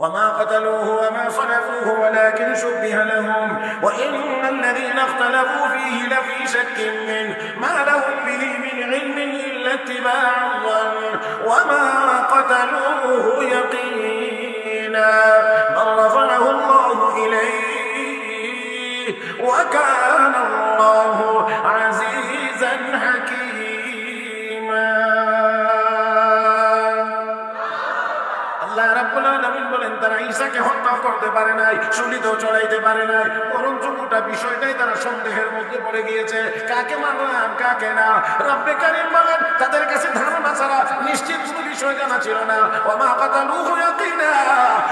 وما قتلوه وما صلبوه ولكن شبه لهم وإن الذين اختلفوا فيه لفي شك منه ما لهم به من علم إلا اتباع الظن وما قتلوه يقينا بل رفعه الله إليه وكان الله عزيزا حكيما الله رب العالمين বলেন তারা ঈসাকে হত্যা করতে পারে নাই, শুলিতেও চড়াইতে পারে নাই, বরঞ্চ গোটা বিষয়টাই তারা সন্দেহের মধ্যে পড়ে গিয়েছে, কাকে মানলাম কাকে না। রব্বে কারীম বলেন তাদের কাছে ধারণা ছাড়া নিশ্চিত কোনো বিষয় জানা ছিল না। ওমা কাতালুহু ইয়াকিনা,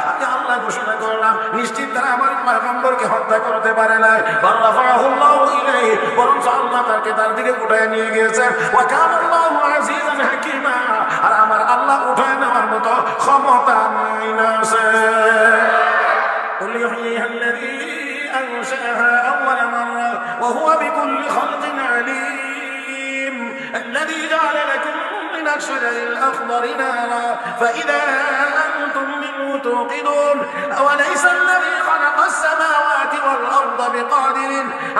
আমি আল্লাহ ঘোষণা করলাম নিশ্চিত তারা আমার পয়গম্বরকে হত্যা করতে পারে নাই। বল রাফাহুল্লাহু ইলাইহি, বরঞ্চ আল্লাহ তাকে তার দিকে উঠায় নিয়ে গিয়েছে। ওয়া কানা আল্লাহু আজিজান হাকীমা, আর আমার আল্লাহ উঠায় নেওয়ার মতো ক্ষমতা আছে। قل يحييها الذي أنشأها أول مرة وهو بكل خلق عليم الذي جعل لكم من الشجر الأخضر نارا فإذا أنتم منه توقدون أوليس الذي خلق السماوات والأرض بقادر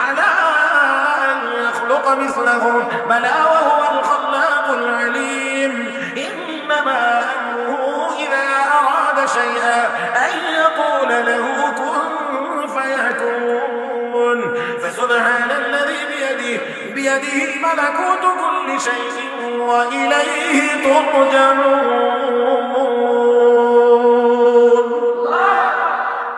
على أن يخلق مثلهم بلى وهو الخلاق العليم إنما أمره إذا أراد شيئا أن يقول له كن فيكون فسبحان الذي بيده ملكوت كل شيء وإليه ترجعون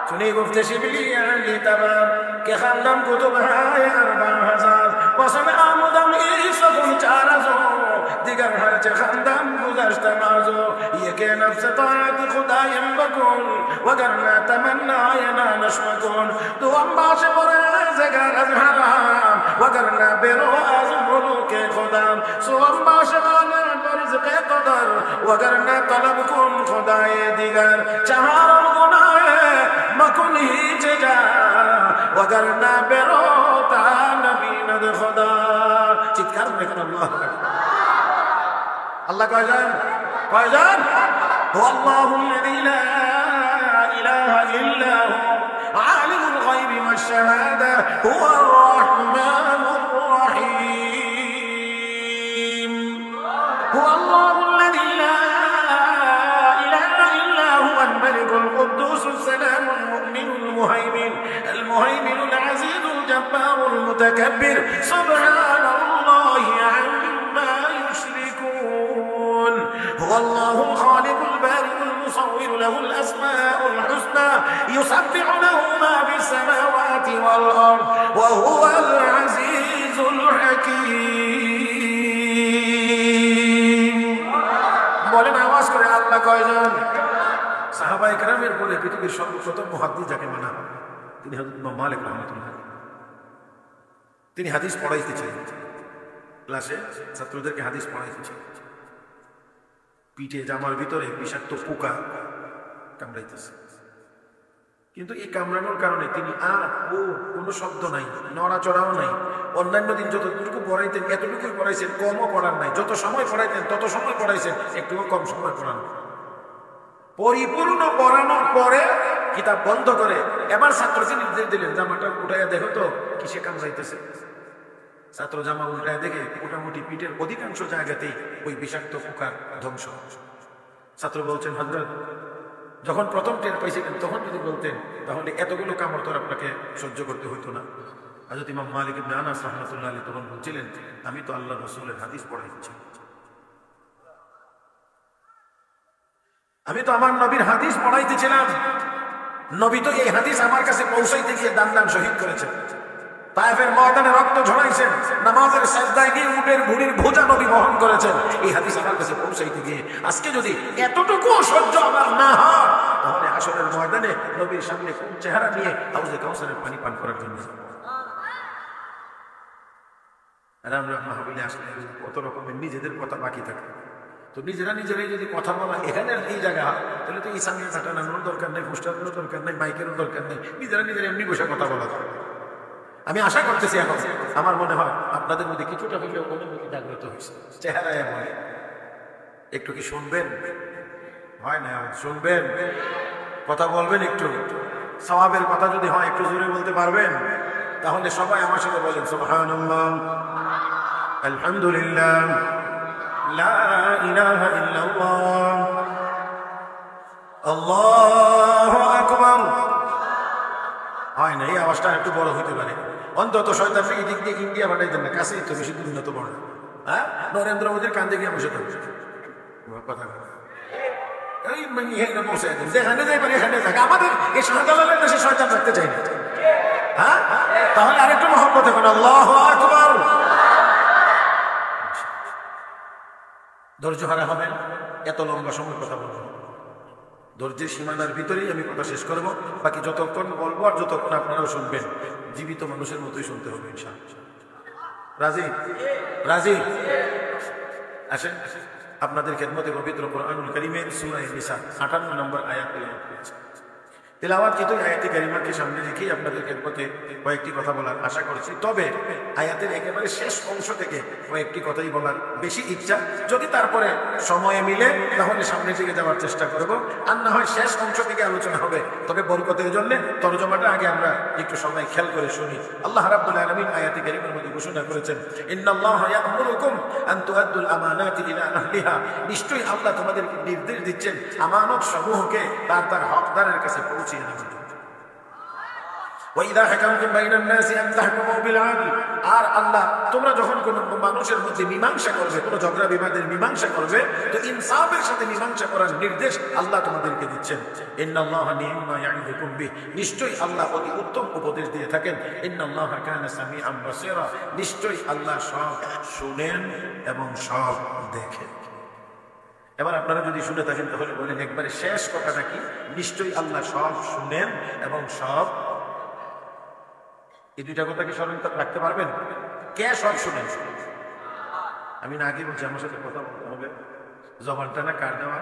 سني گفت شبلی علی تمام که خندم کتبها 4000 وسمع مدام عیسی کن 4000 دیگر هرچه خندم گذشتم ازو یک نفس طاعت خدایم بکن وگرنه تمناینا نشمکن دوام باشه پرهیزگار از حرام وگرنه برو از ملوک خدام سوام باشه غالب رزق قدر وگرنه طلب کن خدای دیگر چهارم گناه مکن هیچ جا وگرنه برو تا نبیند خدا চিৎকার মেঘন আল্লাহ আল্লাহ কয়জন هو الله الذي لا إله إلا هو عالم الغيب والشهادة هو الرحمن الرحيم هو الله الذي لا إله إلا هو الملك القدوس السلام المؤمن المهيمن العزيز الجبار المتكبر سبحان الله عما يشركون هو الله الخالق البارئ المصور له الأسماء الحسنى يسبح له ما في السماوات والأرض وهو العزيز الحكيم বলেন আওয়াজ করে আল্লাহ কয়জন সাহাবায়ে কেরামের পরে পৃথিবীর সর্বপ্রথম মুহাদ্দিস যাকে মানা হয় তিনি হযরত ইমাম মালিক রাহমাতুল্লাহ। তিনি হাদিস পড়াইতেছিলেন, ক্লাসে ছাত্রদেরকে হাদিস পড়াইতেছিলেন। পিঠে জামার ভিতরে বিষাক্ত পোকা কামড়াইতেছে, কিন্তু এই কামড়ানোর কারণে তিনি কোনো শব্দ নাই, নড়াচড়াও নাই। অন্যান্য দিন যতটুকু পড়াইতেন এতটুকুই পড়াইছেন, কমও পড়ান নাই। যত সময় পড়াইতেন তত সময় পড়াইছেন, একটুও কম সময় পড়ান। পরিপূর্ণ পড়ানোর পরে কিতাব বন্ধ করে এবার ছাত্রকে নির্দেশ দিলেন জামাটা উঠাইয়া দেখো তো কিসে কামড়াইতেছে। ছাত্র জামা উল্টায় দেখে মোটামুটি পিঠের অধিকাংশ জায়গাতেই ওই বিষাক্ত পোকার ধ্বংস। ছাত্র বলছেন হযরত যখন প্রথম টের পাইছিলেন তখন যদি বলতেন তাহলে এতগুলো কামড় তো আপনাকে সহ্য করতে হতো না। হযরত ইমাম মালিক ইবনে আনাস রাহমাতুল্লাহ আলাইহি তখন বলছিলেন আমি তো আল্লাহর রাসূলের হাদিস পড়াইছি, আমি তো আমার নবীর হাদিস পড়াইতেছিলাম। নবী তো এই হাদিস আমার কাছে পৌঁছাইতে গিয়ে দান শহীদ করেছেন, তায়েফের ময়দানে রক্ত ঝরাইছেন, নামাজের সাজদায় গিয়ে উটের ভুঁড়ির বোঝা নবী বহন করেছেন। এই হাদিস আমার কাছে পৌঁছাইতে গিয়ে আজকে যদি এতটুকু সহ্য আমার না হয় তাহলে হাশরের ময়দানে নবীর সামনে কোন চেহারা নিয়ে হাউজে কাউসারের পানি পান করার জন্য আমরা মাহফিলে আসলে কত রকমের নিজেদের কথা বাকি থাকে। তো নিজেরাই যদি কথা বলা এখানে এই জায়গা তাহলে তো ইসলামের ঘাটানোর দরকার নেই, পোস্টারেরও দরকার নেই, মাইকেরও দরকার নেই, নিজেরা এমনি বসে কথা বলা যায়। আমি আশা করতেছি এখন আমার মনে হয় আপনাদের মধ্যে কিছুটা হইলেও অনুভূতি জাগ্রত হয়েছে। চেহারায় বলে একটু কি শুনবেন? হয় না শুনবেন? কথা বলবেন একটু? সওয়াবের কথা যদি হয় একটু জোরে বলতে পারবেন? তাহলে সবাই আমার সাথে বলেন সুবহানাল্লাহ, আলহামদুলিল্লাহ, লা ইলাহা ইল্লাল্লাহ, আল্লাহু আকবার। হয় না, এই আওয়াজটা একটু বড় হইতে পারে। অন্তত শয়তান এই দিক দিয়ে ইন্ডিয়া পাঠাইতেন না, কাছেই তো, বেশি দূর না তো বড়। হ্যাঁ, নরেন্দ্র মোদীর কান্দে গিয়ে বসে থাকছে কথা যেখানে যাই পারি এখানে থাকে। আমাদের এই শাহজালালের দেশে শয়তান রাখতে চাই না। হ্যাঁ, তাহলে আরেকটু মহব্বত এখন আল্লাহু আকবার। ধৈর্য হারা হবেন, এত লম্বা সময় কথা বলবো। ধৈর্যের সীমানার ভিতরেই আমি কথা শেষ করবো। বাকি যতক্ষণ বলবো আর যতক্ষণ আপনারাও শুনবেন, জীবিত মানুষের মতোই শুনতে হবে ইনশাআল্লাহ। রাজি? রাজি? আসেন, আপনাদের খেদমতে পবিত্র কোরআনুল কারীমের সূরা নিসা 58 নম্বর আয়াত তেলাওয়াত করেছি। তেলাওয়াতকৃত আয়াতে কারিমাকে সামনে রেখেই আপনাদের খেদমতে কয়েকটি কথা বলার আশা করছি। তবে আয়াতের একেবারে শেষ অংশ থেকে কয়েকটি কথাই বলার বেশি ইচ্ছা। যদি তারপরে সময়ে মিলে তাহলে সামনের দিকে যাওয়ার চেষ্টা করব, আর না হয় শেষ অংশ থেকে আলোচনা হবে। তবে বরকতের জন্য তরজমাটা আগে আমরা একটু সবাই খেয়াল করে শুনি। আল্লাহ রাব্বুল আলামিন আয়াতে কারিমার মধ্যে ঘোষণা করেছেন, ইন্নাল্লাহা ইয়া'মুরুকুম আন তুআদ্দুল আমানাতি ইলা আহলিহা। নিশ্চয়ই আল্লাহ তোমাদেরকে নির্দেশ দিচ্ছেন আমানত সমূহকে তার তার হকদারের কাছে পৌঁছে দিতে। وَإِذَا حَكَمْتُمْ بَيْنَ النَّاسِ أَنْ تَحْكُمُوا بِالْعَدْلِ। আর আল্লাহ তোমরা যখন কোন মানুষের মধ্যে মীমাংসা করবে, কোন ঝগড়া বিবাদের মীমাংসা করবে, তো ইনসাফের সাথে মীমাংসা করার নির্দেশ আল্লাহ তোমাদেরকে দিচ্ছেন। ইন্নাল্লাহা নি'মা ইয়া'iদুকুম বিহি। নিশ্চয়ই আল্লাহ অতি উত্তম উপদেশ দিয়ে থাকেন। ইন্নাল্লাহা কানা সামিআন বাসীরা। নিশ্চয়ই আল্লাহ সব শুনেন এবং সব দেখেন। এবার আপনারা যদি শুনে থাকেন তাহলে বলেন একবারে শেষ কথাটা কি? নিশ্চয়ই আল্লাহ সব শুনেন এবং সব। এই দুইটা কথা কি স্মরণ রাখতে পারবেন? কে সব শুনেন? আমি না আগে বলছি আমার সাথে কথা বলতে হবে। জবানটা না কার দেওয়া?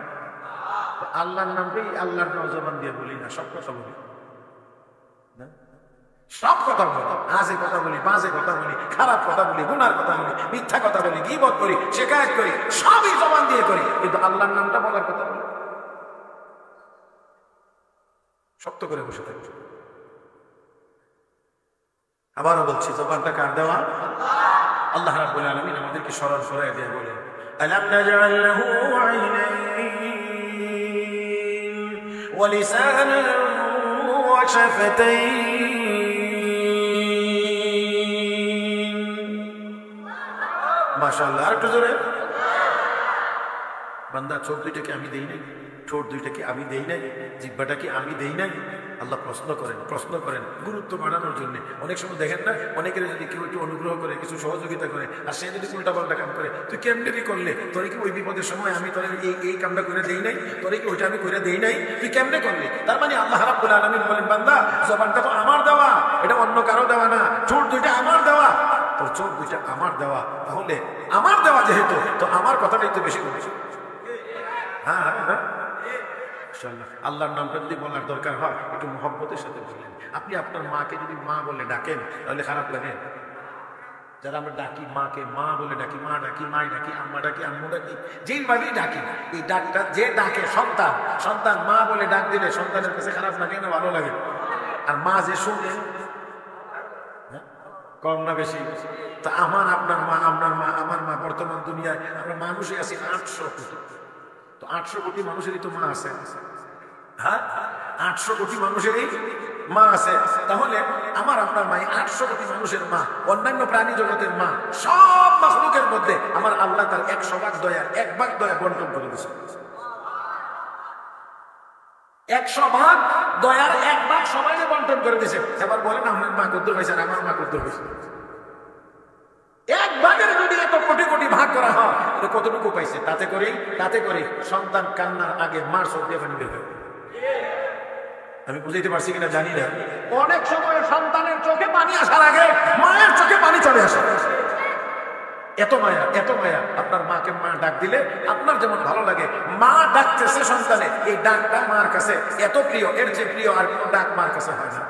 আল্লাহর নামটাই আল্লাহর দেওয়া জবান দিয়ে বলি না, সব কথা বলি না, সব কথা বলি। আজে কথা বলি, বাজে কথা বলি, খারাপ কথা বলি, গুনার কথা বলি, মিথ্যা কথা বলি, গীবত করি, শিকায়াত করি, সবই জবান দিয়ে করি, কিন্তু আল্লাহর নামটা বলার কথা বলি শক্ত করে বসে থাকি। আবারও বলছি, জবানটা কার দেওয়া? আল্লাহ রাব্বুল আলামিন আমাদেরকে স্মরণ করায় দিয়ে বলেন, আলাম নাজআল লাহু আইনাইন ওয়া লিসানান ওয়া শাফাতাইন। মাশাআল্লাহ, আরেকটু জোরে। বান্দা, চোখ দুইটাকে আমি দেই নাই? ঠোঁট দুইটাকে আমি দেই নাই? জিহ্বাটাকে আমি দেই নাই? আল্লাহ প্রশ্ন করেন গুরুত্ব বাড়ানোর জন্য। অনেক সময় দেখেন না, অনেকের যদি কেউ একটু অনুগ্রহ করে, কিছু সহযোগিতা করে, আর সে যদি উল্টা পাল্টা কাম করে, তুই কেমনি করলে? তোর কি ওই বিপদের সময় আমি তোর এই কামটা করে দেই নাই? তোর কি ওইটা আমি করে দেই নাই? তুই কেমনে করলি? তার মানে আল্লাহ রাব্বুল আলামিন বলেন, বান্দা, জবানটা তো আমার দেওয়া, এটা অন্য কারো দেওয়া না। ঠোঁট দুইটা আমার দেওয়া, তোর চোখ দুইটা আমার দেওয়া। তাহলে আমার দেওয়া যেহেতু, তো আমার কথাটাই তো বেশি বলেছে। হ্যাঁ হ্যাঁ হ্যাঁ, আল্লাহর নামটা যদি বলার দরকার হয় একটু মহব্বতের সাথে বললেন। আপনি আপনার মাকে যদি মা বলে ডাকেন তাহলে খারাপ লাগে? যারা আমরা ডাকি মাকে মা বলে ডাকি, মা ডাকি, মাই ডাকি, আম্মা ডাকি, আম্মু ডাকি, যেইভাবেই ডাকি, এই ডাকটা যে ডাকে সন্তান মা বলে ডাক দিলে সন্তানের কাছে খারাপ লাগে না ভালো লাগে? আর মা যে শুনে, কম না বেশি? তা আমার আপনার মা, আমার মা, বর্তমান দুনিয়ায় আমরা মানুষই আছি 800 কোটি। তো 800 কোটি মানুষেরই তো মা আছে। হ্যাঁ, 800 কোটি মানুষেরই মা আছে। তাহলে আমার আপনার মা 800 কোটি মানুষের মা, অন্যান্য প্রাণী জগতের মা, সব মাখলুকের মধ্যে আমার আল্লাহ তার 100 ভাগ দয়া, 1 ভাগ দয়া বন্টন করে দিয়েছে। 100 ভাগ দয়ার 1 ভাগ সবাইকে বন্টন করে দিয়েছে। এবার বলেন আমার মা কদ্দুর হয়েছে, আমার মা কদ্দুর হয়েছে? 1 ভাগের যদি এত কোটি কোটি ভাগ করা হয়, কতটুকু পাইছে? তাতে করে সন্তান কান্নার আগে মার চোখ দিয়ে পানি বের হয়। আমি বুঝাইতে পারছি কিনা জানি না। অনেক সময় সন্তানের চোখে পানি আসার আগে মায়ের চোখে পানি চলে আসে। এত মায়া, এত মায়া। আপনার মাকে মা ডাক দিলে আপনার যেমন ভালো লাগে, মা ডাকতেছে সন্তানে, এই ডাকটা মার কাছে এত প্রিয়, এর যে প্রিয় আর কোনো ডাক মার কাছে হয় না।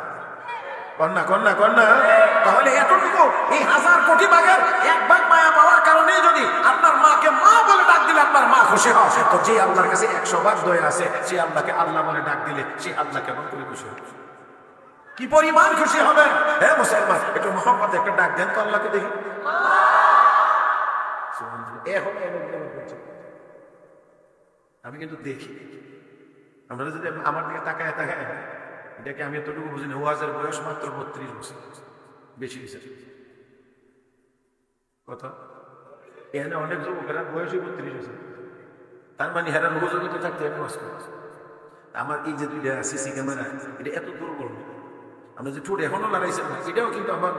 কন্যা কন্যা কন্যা। তাহলে এতটুকু এই 1000 কোটি ভাগের 1 ভাগ মায়া পাওয়ার কারণে যদি আপনার মাকে মা বলে ডাক দিলে আপনার মা খুশি হয়, তো যে আল্লাহর কাছে 100 ভাগ দয়া আছে সে আল্লাহকে আল্লাহ বলে ডাক দিলে সে আল্লাহ কেমন করে খুশি হবে, কি পরিমাণ খুশি হবে। হ্যাঁ মুসলমান, একটু মহব্বতে একটা ডাক দেন তো আল্লাহকে দেখি। আমি কিন্তু দেখি, আমরা যদি আমার দিকে তাকায় তাকায়, এটাকে আমি এতটুকু বুঝি না, ওয়াজের বয়স মাত্র 32 বছর, বেশি হয়েছে কথা। এখানে অনেক যুবকেরা বয়সই 32 বছর, তার মানে হেরান উপযোগিতা থাকতে আমি ওয়াজ করি। আমার এই যে 2টা সিসি ক্যামেরা, এটা এত দুর্বল, আমরা যে ঠোঁট এখনো লড়াইছেন না, এটাও কিন্তু আমার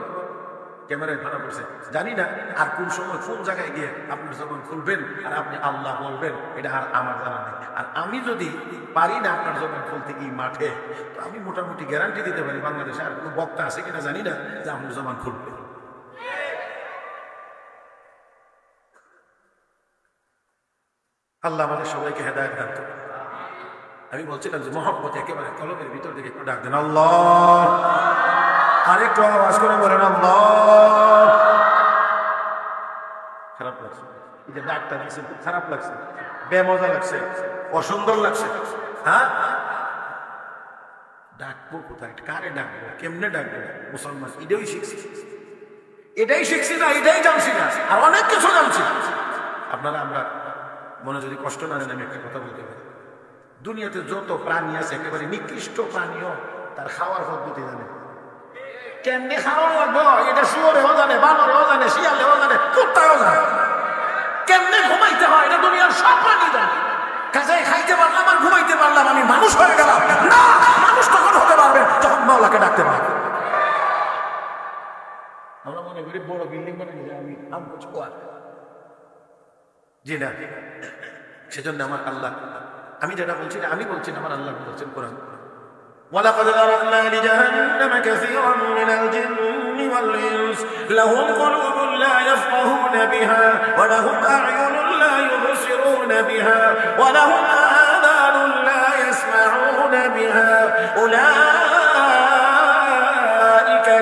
ক্যামেরায় ধরা পড়ছে। জানি না আর কোন সময় কোন জায়গায় গিয়ে আপনি যখন খুলবেন আর আপনি আল্লাহ বলবেন, এটা আর আমার জানা নেই। আর আমি যদি পারি না আপনার যখন খুলতে এই মাঠে, তো আমি মোটামুটি গ্যারান্টি দিতে পারি বাংলাদেশে আর কোনো বক্তা আছে কিনা জানি না যে আপনার জবান খুলবে। আল্লাহ আমাদের সবাইকে হেদায়েত দান করুন। আমি বলছিলাম যে মহব্বত একেবারে কলমের ভিতর থেকে একটু ডাক দেন আল্লাহ, আরেকটু আওয়াজ করে বলেন আল্লাহ। খারাপ লাগছে এই যে ডাকটা দিচ্ছে, খারাপ লাগছে, বেমজা লাগছে, অসুন্দর লাগছে। হ্যাঁ, ডাকবো কোথায়, কারে ডাকবো, কেমনে ডাকবো? মুসলমান এটাই শিখছি, এটাই শিখছি না, এটাই জানছি না, আর অনেক কিছু জানছি। আপনারা আমরা মনে যদি কষ্ট না নেন, আমি একটা কথা বলতে পারি, দুনিয়াতে যত প্রাণী আছে একেবারে নিকৃষ্ট প্রাণীও তার খাওয়ার পদ্ধতি জানে, কেমনে খাওয়া লাগবো এটা শুয়োরেও জানে, বানরেও জানে, শিয়ালেও জানে, কুত্তাও জানে, কেমনে ঘুমাইতে হয় এটা দুনিয়ার সব প্রাণী জানে। কাজে খাইতে পারলাম আর ঘুমাইতে পারলাম, আমি মানুষ হয়ে গেলাম না। মানুষ তখন হতে পারবে যখন মাওলাকে ডাকতে পারবে। আমরা মনে করি বড় বিল্ডিং বানিয়ে আমি জি না, সেজন্য আমার আল্লাহ, আমি যেটা বলছি না, আমি বলছি না, আমার আল্লাহ বলছেন কোরআন, وَلَقَدْ ذَرَأْنَا لِجَهَنَّمَ كَثِيرًا مِنَ الْجِنِّ وَالْإِنسِ لَهُمْ قُلُوبٌ لَا يَفْقَهُونَ بِهَا وَلَهُمْ أَعْيُنٌ لَا يُبْصِرُونَ بِهَا وَلَهُمْ آذَانٌ لَا يَسْمَعُونَ بِهَا أُولَئِكَ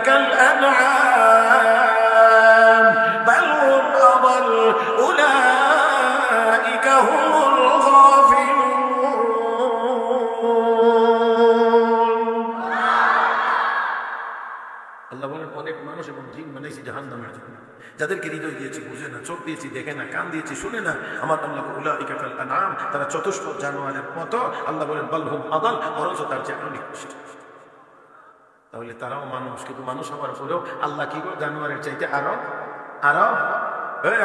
كَالْأَنْعَامِ بَلْ هُمْ أَضَلُّ أُولَئِكَ هُمُ الْغَافِلُونَ। আল্লাহ বলেন অনেক মানুষ এবং জিন বানাইছি জাহান্নামের জন্য, যাদেরকে হৃদয় দিয়েছি বুঝে না, চোখ দিয়েছি দেখে না, কান দিয়েছি শুনে না। আমার আল্লাহ উলাইকা কাল আনআম, তারা চতুষ্পদ জানোয়ারের মতো। আল্লাহ বলেন বাল হুম আদাল, বরঞ্চ তার চেয়ে আরো নিকৃষ্ট। তাহলে তারাও মানুষ, কিন্তু মানুষ হওয়ার পরেও আল্লাহ কি করে জানোয়ারের চাইতে আরো আরো।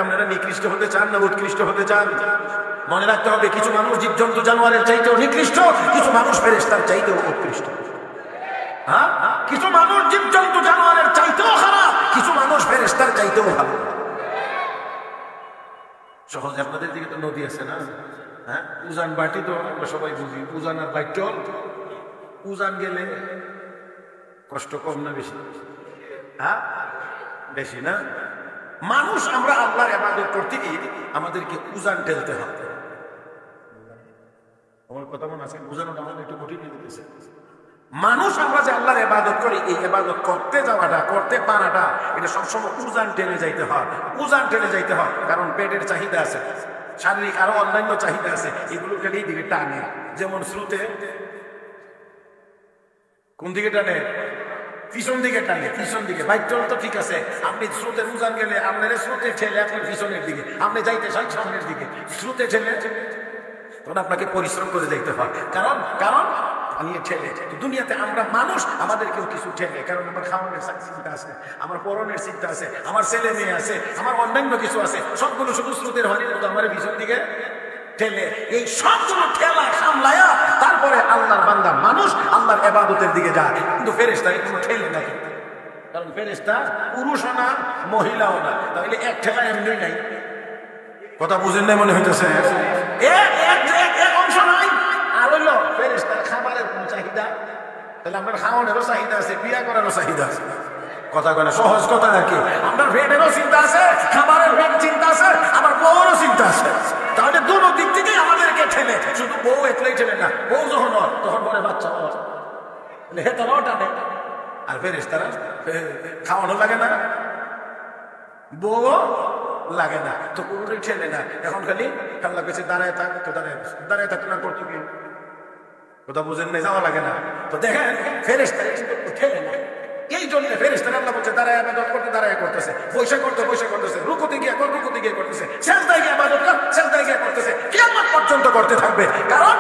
আপনারা নিকৃষ্ট হতে চান না উৎকৃষ্ট হতে চান? মনে রাখতে হবে, কিছু মানুষ জীবজন্তু জানোয়ারের চাইতেও নিকৃষ্ট, কিছু মানুষ ফেরেশতার চাইতেও উৎকৃষ্ট। হ্যাঁ, কিছু মানুষ জীবজন্তু জানোয়ারের চাইতেও খারাপ, কিছু মানুষ ফেরেশতার চাইতেও ভালো। সহজে আপনাদের দিকে তো নদী আছে না? হ্যাঁ, উজান বাটি তো আমরা সবাই বুঝি, উজান আর বাইটল। উজান গেলে কষ্ট কম না বেশি? হ্যাঁ, বেশি না? মানুষ আমরা আল্লাহর ইবাদত করতে গিয়ে আমাদেরকে উজান ঠেলতে হবে। আমার কথা মনে আছে, উজানটা আমাদের একটু কঠিন হয়ে যেতেছে। মানুষ আমরা যে আল্লাহর ইবাদত করি, এই ইবাদত করতে যাওয়াটা, করতে পারাটা, এটা সবসময় উজান টেনে যাইতে হয়, উজান টেনে যাইতে হয়। কারণ পেটের চাহিদা আছে, শারীরিক আরো অন্যান্য চাহিদা আছে, এগুলোকে এই দিকে টানে। যেমন স্রোতে কোন দিকে টানে? পিছন দিকে টানে, পিছন দিকে। বাইক চল তো ঠিক আছে, আপনি স্রোতে উজান গেলে আপনার স্রোতে ঠেলে আপনার পিছনের দিকে, আপনি যাইতে চান সামনের দিকে, স্রোতে ঠেলে তখন আপনাকে পরিশ্রম করে যাইতে হয়। কারণ কারণ নিয়ে ঠেলে। দুনিয়াতে আমরা মানুষ, আমাদেরকেও কিছু ঠেলে, কারণ আমার খাওয়ানোর চিন্তা আছে, আমার পরনের চিন্তা আছে, আমার ছেলে মেয়ে আছে, আমার অন্যান্য কিছু আছে, সবগুলো শুধু স্রোতের হরিণ মতো আমার পিছন দিকে ঠেলে। এই সবগুলো ঠেলা সামলায়া তারপরে আল্লাহর বান্দা মানুষ আল্লাহর ইবাদতের দিকে যায়। কিন্তু ফেরেশতা কোনো ঠেলে নাই, কারণ ফেরেশতা পুরুষও না মহিলাও না। তাহলে এক ঠেলা এমনি নাই। কথা বুঝেন না মনে হইতেছে? এক অংশ নাই। আর হইল ফেরেশতার খাবারের কোন চাহিদা, তাহলে আপনার খাওয়ানোরও চাহিদা আছে, বিয়া করারও চাহিদা আছে। কথা কয় না, সহজ কথা আর কি। আপনার ভেটেরও চিন্তা আছে, খাবারের ভেট চিন্তা আছে, আমার বউরও চিন্তা আছে। তাহলে দুটো দিক থেকেই আমাদেরকে ঠেলে। শুধু বউ একলাই ঠেলে না, বউ যখন হয় তখন বলে বাচ্চা হে তারাও টানে। আর ফেরেশতারা খাওয়ানো লাগে না, বউ লাগে না, তো কোনোটাই ঠেলে না। এখন খালি আল্লাহ কাছে দাঁড়ায় থাক, তো দাঁড়ায় থাকতে না করতো কি, কথা বুঝেন না, যাওয়া লাগে না। তো দেখেন ফেরেশতারা ঠেলে না, এই জন্য ফেরেশতারা আল্লাহ বলছে দাঁড়ায় ইবাদত করতে, দাঁড়ায় করতেছে, বৈশা করতেছে, রুকুতে গিয়ে করতেছে, সিজদায় গিয়ে ইবাদত কর, সিজদায় গিয়ে করতেছে, কিয়ামত পর্যন্ত করতে থাকবে। কারণ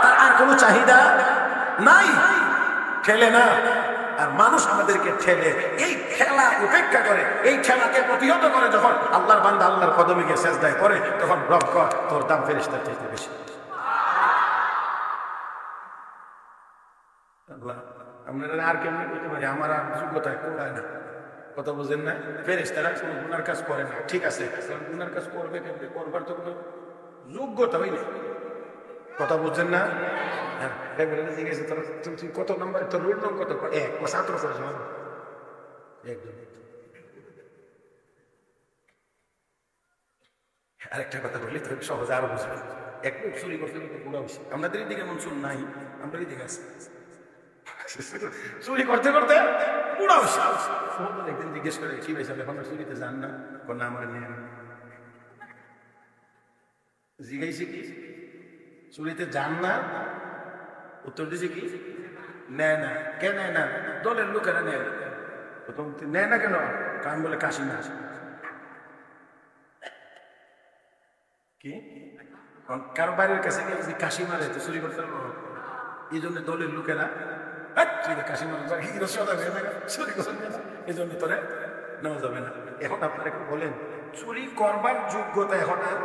তার আর কোনো চাহিদা নাই, ঠেলে না। আর মানুষ আমাদেরকে ঠেলে, এই ঠেলা উপেক্ষা করে, এই ঠেলাকে প্রতিহত করে যখন আল্লাহর বান্দা আল্লাহর কদমে গিয়ে সিজদায় করে, তখন রব কর তোর দাম ফেরেশতার চাইতে বেশি। আল্লাহ আমরা আর কেমনি করতে পারি, আমার আর যোগ্যতায় কোলায় না, কথা বুঝেন না। ফেরেশতারা কোনো গুনার কাজ করে না, ঠিক আছে, গুনার কাজ করবে কেমনি, করবার তো কোনো যোগ্যতা হয়নি, কথা বুঝছেন না। হ্যাঁ, জিজ্ঞেস তুই কত নম্বর, তোর রোল নম্বর কত, এক ছাত্র একজন। আরেকটা কথা বলি তো সহজে আরো বুঝবেন, এক লোক চুরি করতে করতে পুরো বেশি, আমাদের এদিকে এমন চুর নাই, আমরা এদিকে আছি, চুরি করতে করতে পুরো বেশি। একদিন জিজ্ঞেস করে কি ভাই সাহেব এখন চুরিতে যান না, না আমার নেন, জিজ্ঞাসি কি চুরিতে যান না, উত্তর দিয়েছে কি নেয় না। কে নেয় না? দলের লোকেরা নেয়। প্রথম নেয় না কেন? কারণ বলে কাশি না, কি কারো বাড়ির কাছে গিয়ে যদি কাশি মারে তো চুরি করতে পারবো, এই জন্য দলের লোকেরা কাশি মারে চুরি করতে, এই জন্য তোরে নেওয়া যাবে না। এখন আপনারা বলেন চুরি করবার যোগ্যতা এখন আর,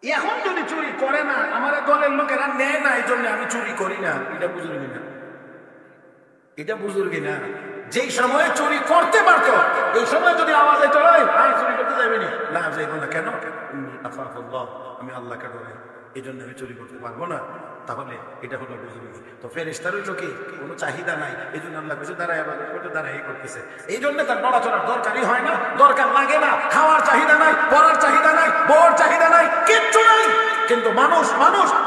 এখন যদি চুরি করে না, আমার দলের লোকেরা নেয় না, এই জন্য আমি চুরি করি না, এটা বুজুর্গি না, এটা বুজুর্গি না। যেই সময়ে চুরি করতে পারতো, এই সময় যদি আওয়াজ চলে চুরি করতে যাবে না, যাইব না। কেন? আমি আল্লাহকে ডরাই, এই জন্য আমি চুরি করতে পারবো না। তাহলে এটা হলো বুজুর্গি। তো ফেরেশতার হইল কি, কোনো চাহিদা নাই, এই জন্য আল্লাহ কিছু দাঁড়ায় দাঁড়াই করতেছে, এই জন্য তার নড়াচড়ার দরকারই হয় না, দরকার লাগে না। খাওয়ার চাহিদা নাই, পড়ার চাহিদা নাই, বউর চাহিদা নাই, কিচ্ছু নাই। কিন্তু মানুষ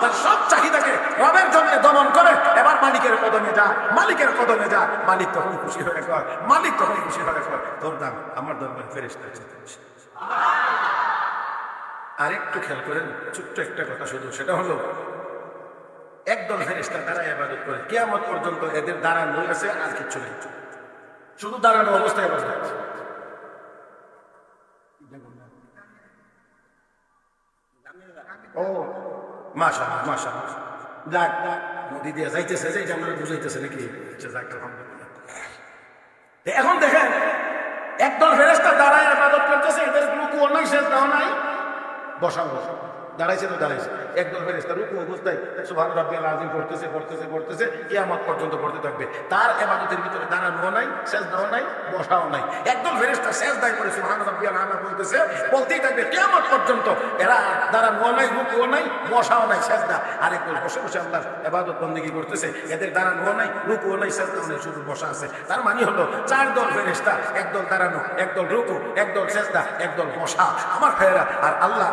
তার সব চাহিদাকে রবের জন্য দমন করে, এবার মালিকের কদমে যা, মালিকের কদমে যা, মালিক তখন খুশি হয়ে কয়, মালিক তখন খুশি হয়ে কয় তোর দাম আমার দরবারে ফেরেশতার চেয়ে বেশি। আরেকটু খেয়াল করেন, ছোট্ট একটা কথা শুধু, সেটা হলো একদল ফেরেশতা দাঁড়ায় ইবাদত করে, কিয়ামত পর্যন্ত এদের দাঁড়ানো আছে, আর কিচ্ছু নেই, শুধু দাঁড়ানো অবস্থায় ইবাদত আছে। ও মাশাআল্লাহ মাশাআল্লাহ, যাক নদী দিয়ে যাইতেছে, যে আমরা বুঝাইতেছে নাকি, যাক আলহামদুলিল্লাহ। এখন দেখেন একদল ফেরেশতা দাঁড়ায় ইবাদত করতেছে, এদের রুকুও নাই, সিজদাও নাই, বসা দাঁড়াইছে তো দাঁড়াইছে। একদল ফেরেশতা রুকু অবস্থায় সুবহান রাব্বিয়াল আযীম পড়তেছে, কিয়ামত পর্যন্ত পড়তে থাকবে। তার ইবাদতের ভিতরে দাঁড়ানো নাই, সিজদাও নাই, বসাও নাই। একদল ফেরেশতা সিজদায় পড়ে সুবহান রাব্বিয়াল আযীম বলতেই থাকবে কিয়ামত পর্যন্ত। এরা দাঁড়ানো নাই, রুকুও নাই, বসাও নাই, সিজদা। আর একদল বসে বসে আল্লাহর ইবাদত বন্দেগী করতেছে, এদের দাঁড়ানো নাই, রুকুও নাই, সিজদাও নাই, শুধু বসা আছে। তার মানে হলো চার দল ফেরেশতা, একদল দাঁড়ানো, একদল রুকু, একদল সিজদা, একদল বসা। আমার ভাইয়েরা, আর আল্লাহ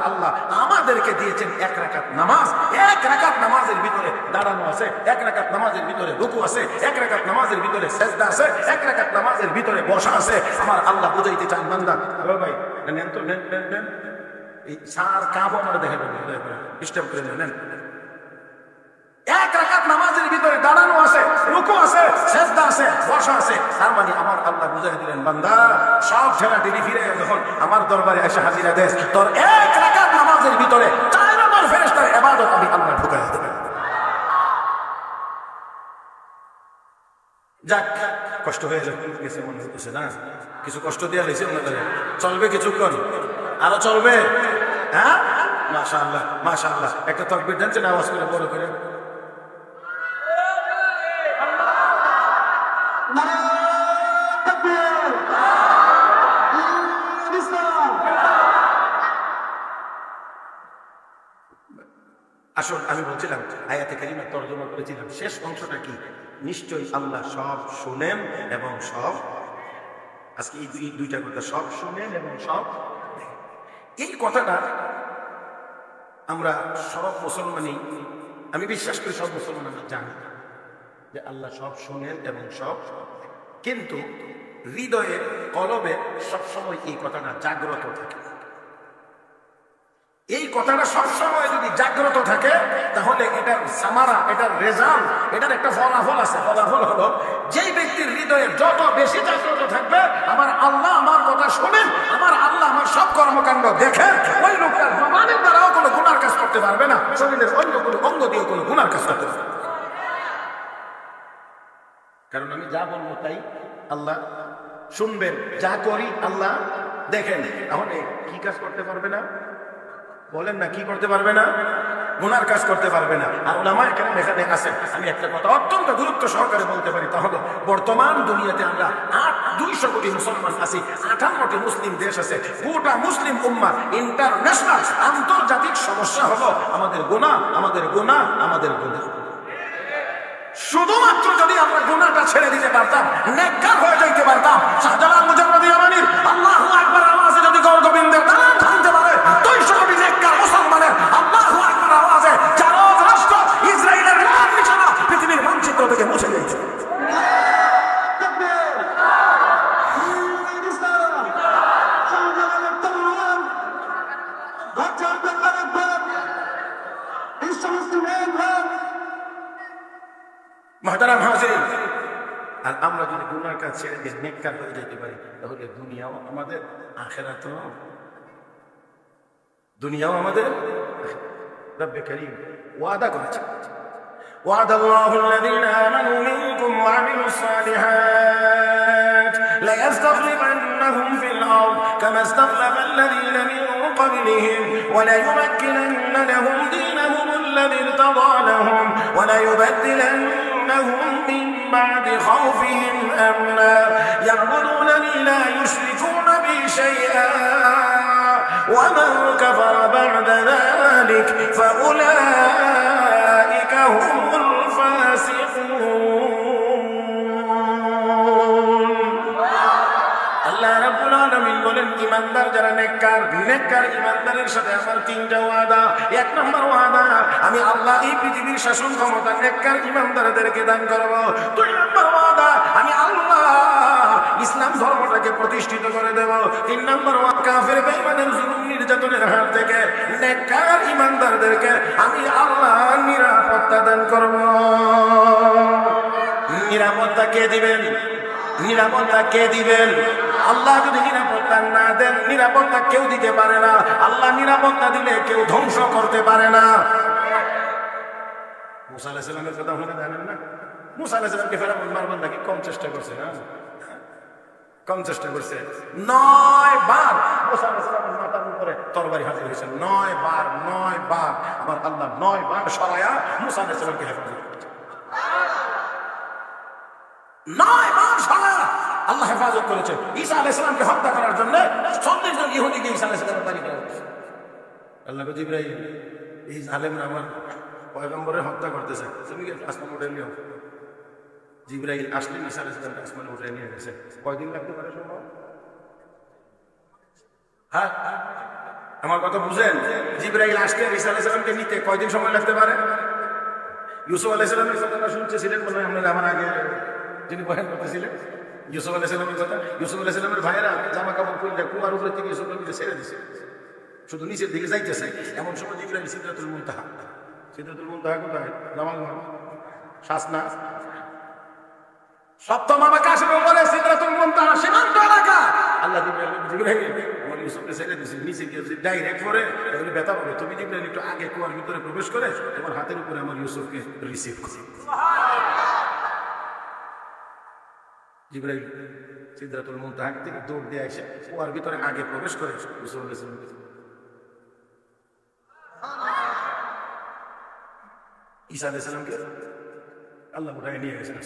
আমাদেরকে দিয়েছেন এক রাকাত নামাজ। এক রাকাত নামাজের ভিতরে দাঁড়ানো আছে, এক রাকাত নামাজের ভিতরে রুকু আছে, এক রাকাত নামাজের ভিতরে সিজদা আছে, এক রাকাত নামাজের ভিতরে বসা আছে। আমার আল্লাহ বুঝাইতে চান বান্দা, ভাই নেন তো, নেন এই সার কাপ আমরা দেখে ডিস্টার্ব করে নেন। এক রাকাত নামাজের ভিতরে দাঁড়ানো আছে, রুকু আছে, সিজদা আছে, বসা আছে। তার মানে আমার আল্লাহ বুঝাই দিলেন, বান্দা সব ঠেলা ঠেলি ফিরে যখন আমার দরবারে এসে হাজিরা দেশ, তোর এক রাকাত নামাজের ভিতরে চার নম্বর ফেরেশতার ইবাদত আমি আল্লাহ ঢুকাই দেব। যাক, কষ্ট হয়ে গেছে মনে হচ্ছে না, কিছু কষ্ট দেওয়া হয়েছে আপনাদের। চলবে কিছুক্ষণ, আরো চলবে। হ্যাঁ মাশাআল্লাহ মাশাআল্লাহ, একটা তাকবীর দেন আওয়াজ করে, বড় করে। আসল আমি বলছিলাম আয়াতে কারিমা তরজমা করেছিলাম, শেষ অংশটা কি, নিশ্চয়ই আল্লাহ সব শুনেন এবং সব, আজকে এই দুইটা কথা, সব শুনেন এবং সব। এই কথাটা আমরা সব মুসলমানই, আমি বিশ্বাস করি সব মুসলমান জানি, যে আল্লাহ সব শোনেন এবং সব, কিন্তু হৃদয়ে কলবে সবসময় এই কথাটা জাগ্রত থাকে। এই কথাটা সবসময় যদি জাগ্রত থাকে তাহলে এটার সামারা, এটার রেজাল্ট, এটার একটা ফলাফল আছে। ফলাফল হলো যেই ব্যক্তির হৃদয়ে যত বেশি জাগ্রত থাকবে আমার আল্লাহ আমার কথা শোনেন, আমার আল্লাহ আমার সব কর্মকাণ্ড দেখেন, ওই লোকটার জবানের দ্বারাও কোনো গুনার কাজ করতে পারবে না, শরীরের অন্য কোনো অঙ্গ দিয়েও কোনো গুনার কাজ করতে পারবে। কারণ আমি যা বলবো তাই আল্লাহ শুনবেন, যা করি আল্লাহ দেখেন। তাহলে কি কাজ করতে পারবে না? বলেন না, কি করতে পারবে না? গুনার কাজ করতে পারবে না। আর উলামায়ে কেরাম এখানে আছেন। আমি একটা কথা অত্যন্ত গুরুত্ব সহকারে বলতে পারি, তা হলো বর্তমান দুনিয়াতে আমরা 200 কোটি মুসলমান আছি, 58টি মুসলিম দেশ আছে, গোটা মুসলিম উম্মাহ ইন্টারন্যাশনাল আন্তর্জাতিক সমস্যা হলো আমাদের গুনাহ, আমাদের গুনাহ, আমাদের গুনাহ। শুধুমাত্র যদি আমরা গুনাহটা ছেড়ে দিতে পারতাম, নেককার হয়ে যাইতে পারতাম, শাহজালাল মুজাদ্দিদ ইয়ামানির আল্লাহু আকবার আওয়াজে যদি গর্দবিন্দের দালান ভাঙতে পারে, 200 কোটি নেককার মুসলমানের আল্লাহু আকবার আওয়াজে জারজ রাষ্ট্র ইসরায়েলের নাম নিশানা পৃথিবীর মানচিত্র থেকে মুছে গেছে। মুহতারাম হাজিরিন, আর আমরা যদি গুনার কাজ ছেড়ে দিয়ে নেককার হয়ে যেতে পারি তাহলে দুনিয়াও আমাদের, আখিরাতও, দুনিয়াও আমাদের। রব্বে কারীম ওয়াদা করেছেন, وعد الله الذين آمنوا منكم وعملوا الصالحات ليستخلفنهم في الأرض كما استخلف الذين من قبلهم وليمكنن لهم دينهم الذي ارتضى لهم وليبدلنهم من بعد خوفهم أمنا يعبدونني لا يشركون بي شيئا ومن كفر بعد ذلك فأولئك هم الفاسقون। আল্লাহ রাব্বুল আলামিন বলেন, ঈমানদার যারা নেককার, নেককার ঈমানদারের সাথে আমার 3টা ওয়াদা। 1 নম্বর ওয়াদা, আমি আল্লাহ এই পৃথিবীর শাসন ক্ষমতা নেককার ঈমানদারদেরকে দান করব। 2 নম্বর ওয়াদা, আমি আল্লাহ ইসলাম ধর্মটাকে প্রতিষ্ঠিত করে দেব। 3 নম্বর ওয়াদা, কাফের বেঈমানের জুলুম নির্যাতনের হাত থেকে নেককার ঈমানদারদেরকে আমি আল্লাহ নিরাপত্তা দান করব। নিরাপত্তা কে দিবেন? নিরাপত্তা কে দিবেন? আল্লাহ যদি নিরাপত্তা না দেন, নিরাপত্তা কেউ দিতে পারে না। আল্লাহ নিরাপত্তা দিলে কেউ ধ্বংস করতে পারে না। মুসা আলাইহিস সালামের কথা আপনারা জানেন না? মুসা আলাইহিস সালামকে ফেরাউন মারবার নাকি কম চেষ্টা করছে না? কম চেষ্টা করছে। 9 বার মুসা আলাইহিস সালামের মাথার উপরে তরবারি হাজির হয়েছে। 9 বার, 9 বার আমার আল্লাহ 9 বার সরায়া মুসা আলাইহিস সালামকে হেফাজত করেছে। 9 বার সরায়া আল্লাহ হেফাজত করেছে। ঈসা আলাইহিস সালামকে হত্যা করার জন্য 40 জন ইহুদিকে ঈসা আলাইহিস সালামের বাড়ি করা হয়েছে। আল্লাহ কো জিবরাইল, এই জালেমরা আমার পয়গম্বরের হত্যা করতেছে, তুমি কি আসমান উঠে নিও? জিবরাইল আসলেন, ঈসা আলাইহিস সালামকে আসমানে উঠে নিয়ে গেছে। কয়দিন লাগতে পারে সম্ভব? হ্যাঁ, আমার কথা বুঝেন? জিবরাইল আসলে ঈসা আলাইহিস সালামকে নিতে কয়দিন সময় লাগতে পারে? ইউসুফ আলাইহিস সালামের কথা শুনতেছিলেন মনে হয় আপনারা আমার আগে যিনি বয়ান করতেছিলেন, ইউসুফ আলাইহিস সালামের কথা। ইউসুফ আলাইহিস সালামের ভাইয়েরা জামা কাপড় খুলে কুয়ার উপরে থেকে ইউসুফ নবীকে ছেড়ে দিছে, শুধু নিচের দিকে যাইতেছে। এমন সময় জিবরাইল সিদরাতুল মুনতাহা, সিদরাতুল মুনতাহা কোথায়? জামাল শাসনা সপ্তম আকাশের উপরে সিদরাতুল মুনতাহা সীমান্ত এলাকা। আল্লাহ জিবরাইল আমার ইউসুফকে ছেড়ে দিছে, নিচে গিয়ে ডাইরেক্ট করে তাহলে ব্যথা পাবে। তুমি জিবরাইল একটু আগে কুয়ার ভিতরে প্রবেশ করে তোমার হাতের উপরে আমার ইউসুফকে রিসিভ করো। জিবরাইল সিদরাতুল মুনতাহা থেকে দৌড় দিয়ে এসে কুয়ার ভিতরে আগে প্রবেশ করে ইউসুফ আলাইহিস সালামকে ঈসা আলাইহিস সালামকে আল্লাহ উঠায় নিয়ে গেছেন।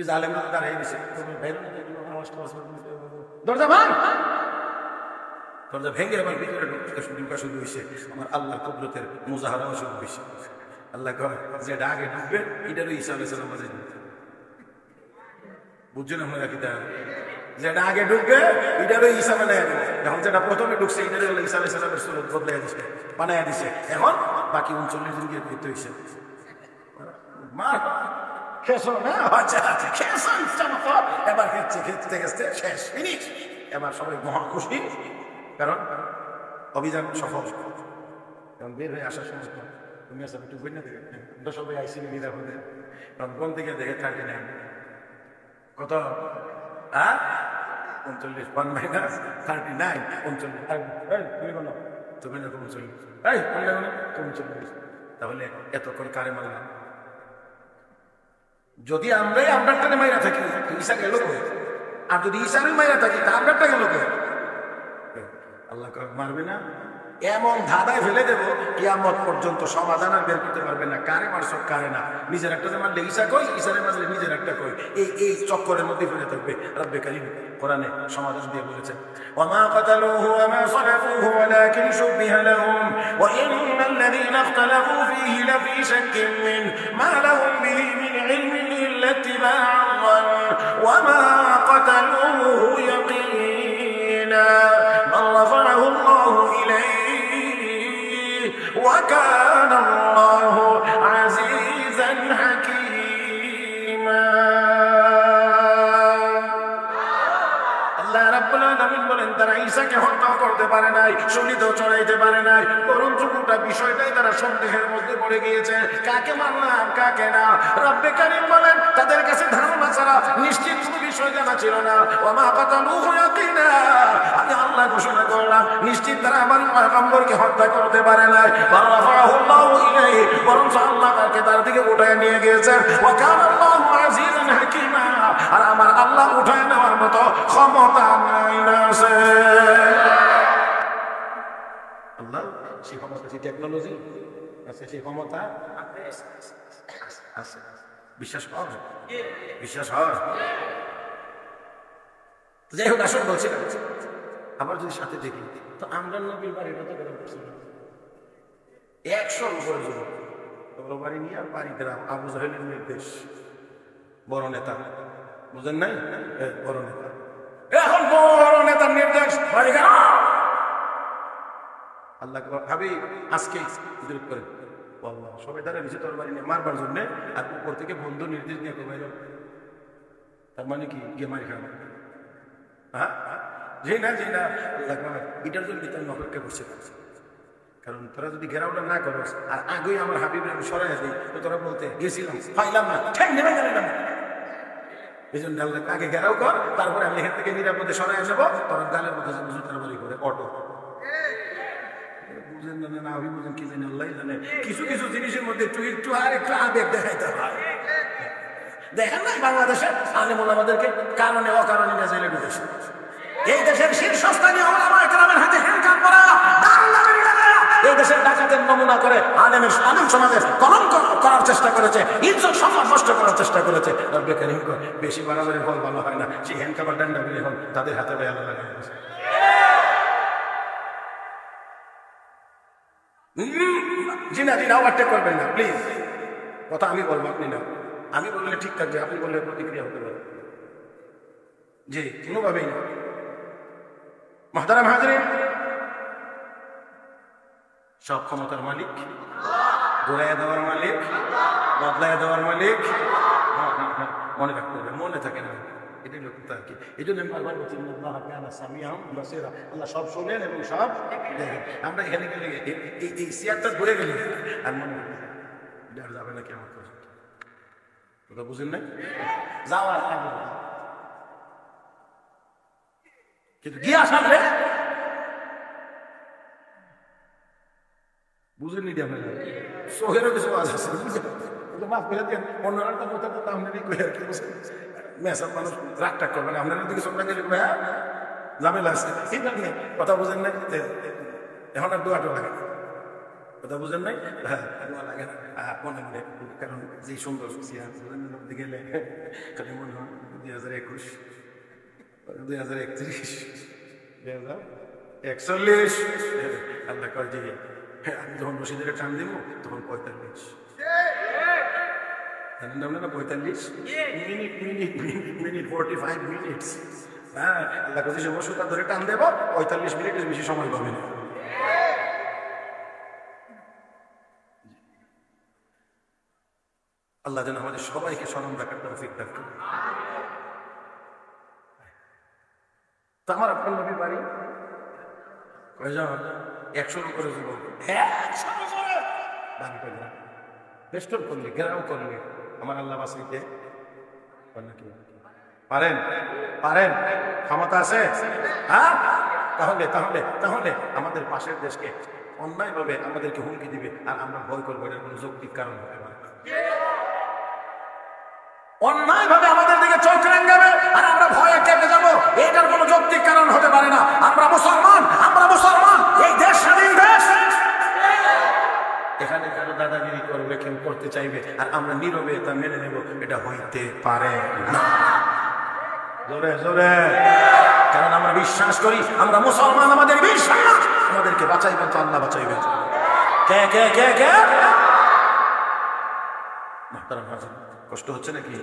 জালেমরা দাঁড়িয়ে গেছে, দরজা ভাঙ, দরজা ভেঙে আমার ভিতরে ঢুকা শুরু হয়েছে। আমার আল্লাহ কুদরতের মুজাহারাও শুরু হয়েছে। আল্লাহ কয় যেটা আগে ঢুকবে এটারও ঈসা আলাইহিস সালাম বাজে। বুঝছেন আপনারা কি? যেটা আগে ঢুকবে এটারও ঈসা বানায় দেবে। এখন যেটা প্রথমে ঢুকছে এটারও ঈসা আলাইহিস সালামের সুরত বদলাই দিছে, বানায় দিছে। এখন বাকি 39 জন গিয়ে মৃত্যু হয়েছে। খেছো না? আচ্ছা খেছো, ইচ্ছা মতো এবার খেতে খেতে শেষ, ফিনিশ। এবার সবাই মহা খুশি, কারণ অভিযান সফল। কারণ বের হয়ে আসার সময় তুমি আসলে একটু বই না দেবে, আমরা সবাই আইসি নিরাপদে। কারণ কোন দিকে দেখে 39 কত? 39 1 মাইনাস 39 39। তুমি বলো, তুমি না 39। তাহলে এতক্ষণ কারে মারলাম? যদি আমরাই আপনারটানে মাইরা থাকি, ঈসা গেল কই? আর যদি ঈসারই মাইরা থাকি, তা আপনারটা গেল কই? আল্লাহ মারবে না, এমন ধাঁধায় ফেলে দেবো কিয়ামত পর্যন্ত সমাধান আর বের করতে পারবে না। কারে মারছো কারে না, নিজের একটা মারলে ঈসা কই, ঈসারে মারলে নিজের একটা কই, এই চক্করের মধ্যে ফেলে থাকবে। রব্বে কারীম কোরআনে সমাধান দিয়ে বলেছেন, ওয়ামা কাতালুহু ওয়ামা সালাবুহু ওয়ালাকিন শুবিহা লাহুম ওয়া ইন্নাল্লাযীনা ইখতালাফু ফীহি লাফী শাক্কিন মিন মা লাহুম বিহি মিন ইলমিন ইল্লা ইত্তিবাআ আয-যন্ন ওয়ামা কাতালুহু ইয়াকিনা মান রাফা'াহু আল্লাহু ইলাইহি وكان الله عزيزا حكيما। আল্লাহ রাব্বুল আলামিন বলেন, তারা ঈসাকে হত্যা করতে পারে নাই, শহীদও চড়াইতে পারে নাই, বরঞ্চ গোটা বিষয়টাই তারা সন্দেহের মধ্যে পড়ে গিয়েছে, কাকে মারলাম কাকে না। রব্বে কারীম বলেন, তাদের কাছে ধারণা ছাড়া নিশ্চিত কোনো বিষয় জানা ছিল না। ওয়ামা কাতালুহু ইয়াকিনা, আমি আল্লাহ ঘোষণা করলাম নিশ্চিত তারা আমার পয়গম্বরকে হত্যা করতে পারে নাই। রাফা'াহু আল্লাহু ইলাইহি, বরঞ্চ আল্লাহ তাকে তার দিকে উঠায় নিয়ে গিয়েছেন। ওয়া কানা আল্লাহু আজিজান হাকীমা, আর আমার আল্লাহ উঠায় নেওয়ার মতো ক্ষমতা নাই আছে। আল্লাহ সেই ক্ষমতা, সেই টেকনোলজি আছে, সেই ক্ষমতা আছে। বিশ্বাস কর, বিশ্বাস হয়। যাই হোক, আসল বলছিলাম, আবার যদি সাথে দেখি তো আমরা নবীর বাড়িটা তো গেলাম 100 উপরে যুবক, তোমরা বাড়ি নিয়ে আর বাড়ি গ্রাম আবু জাহেলের নির্দেশ, বড় নেতা, বুঝেন নাই? বড় নেতা, এখন বড় নেতার নির্দেশ বাড়ি গ্রাম। আল্লাহ ভাবি আজকে বিদ্রুপ করেন, সবাই দাঁড়িয়ে নিচে তোর বাড়ি নিয়ে মারবার জন্য, আর উপর থেকে বন্ধু নির্দেশ নিয়ে কমাই। তার মানে কি গিয়ে মারি খাবে? হ্যাঁ জি না, জি না, এটার জন্য আমি অপেক্ষা করছি। কারণ তোরা যদি ঘেরাওটা না করস আর আগেই আমার হাবিব আমি সরাই দিই, তো তোরা বলতে গেছিলাম পাইলাম না, ঠেক নেমে গেলাম। এই জন্য আগে ঘেরাও কর, তারপরে আমি এখান থেকে নিরাপদে সরাই নেবো, তোরা গালের মধ্যে জুতার বাড়ি করে অটো। বুঝেন না, না আমি বুঝেন কি জানি, আল্লাহ জানে। কিছু কিছু জিনিসের মধ্যে একটু আর একটু আবেগ দেখাইতে হয়। দেখেন না বাংলাদেশে আলেম ওলামাদেরকে কারণে অকারণে জেলে ঢুকেছে। এই দেশের শীর্ষস্থানীয় ওলামায়ে কেরামের হাতে হ্যান্ডকাপ পরা, এই দেশের ডাকাতের নমুনা করে আলেম সমাজের কলঙ্ক করার চেষ্টা করেছে, ইজ্জত সম্মান নষ্ট করার চেষ্টা করেছে। রব্বে কারীম বেশি বাড়াবাড়ি ফল ভালো হয় না, সেই হ্যান্ডকাপ আর ডান্ডা মিলে হল তাদের হাতে বেয়ালা লাগাই গেছে। জি না, জি না, ওভারটেক করবেন না প্লিজ। কথা আমি বলবো, আপনি না। আমি বললে ঠিক থাকবে, আপনি বললে প্রতিক্রিয়া হতে পারে। জি, কোনোভাবেই না। মুহতারাম হাজরিন, সব ক্ষমতার মালিক, ঘুরাইয়া দেওয়ার মালিক, বদলাইয়া দেওয়ার মালিক। মনে রাখতে হবে, মনে থাকে না, এটাই লক্ষ্য আর কি। এই জন্য আমি বারবার বলছি, আল্লাহ সব শোনেন এবং সব দেখেন। আমরা এখানে গেলে এই চেয়ারটা ঘুরে গেলে আর মনে যাবে না কেমন কথা বুঝেন নাই? যাওয়ার আগে কিন্তু গিয়ে আসলে বুঝেন নি, চোখেরও কিছু আজ আছে, মাফ করে দেন। অন্যরা তো কথা বলতে আপনারই কই আর কি বলছেন, মেসার মানুষ রাগ টাগ করবেন, আপনারা দিকে চোখটা গেলে ভাইয়া ঝামেলা আছে, ঠিক আছে কথা বুঝেন নাই। এখন আর দোয়াটা লাগে, কথা বুঝেন নাই, দোয়া লাগে না মনে মনে। কারণ যে সুন্দর গেলে খালি মনে হয় 2021, 2031, 2041। আল্লাহ কয় যে আমি যখন রশিদের টান দিব তখন 45, জানেন না আপনারা 45 মিনিট 45 মিনিটস। হ্যাঁ, আল্লাহ কাছে সমস্যা ধরে টান দেবো, 45 মিনিটের বেশি সময় পাবে না। আল্লাহ যেন আমাদের সবাইকে স্মরণ রাখার তৌফিক দান করেন। তো আমার আপনার নবী বাড়ি কয়জন? 100 করে যুবক, 100 করে দান করলেন, বেষ্টন করলে, ঘেরাও করলে। আমার আল্লাহ বাঁচাইতে পারেন? পারেন? ক্ষমতা আছে? হ্যাঁ, তাহলে তাহলে তাহলে আমাদের পাশের দেশকে অন্যায়ভাবে আমাদেরকে হুমকি দিবে আর আমরা ভয় করবো, এটার কোনো যৌক্তিক কারণ হতে পারে না। অন্যায়ভাবে আমাদের দিকে চোখ রাঙাবে আর আমরা ভয়ে কেঁপে যাবো, এটার কোনো যৌক্তিক কারণ হতে পারে না। আমরা মুসলমান, আমরা মুসলমান, এই দেশ স্বাধীন দেশ। এখানে কেন দাদাগিরি করবে, কেউ করতে চাইবে আর আমরা নীরবে তা মেনে নেব, এটা হইতে পারে না। জোরে জোরে, কারণ আমরা বিশ্বাস করি, আমরা মুসলমান, আমাদের বিশ্বাস আমাদেরকে বাঁচাইবেন তো আল্লাহ বাঁচাইবেন। কে কে কে কে? মুহতারাম হাজির, কষ্ট হচ্ছে নাকি?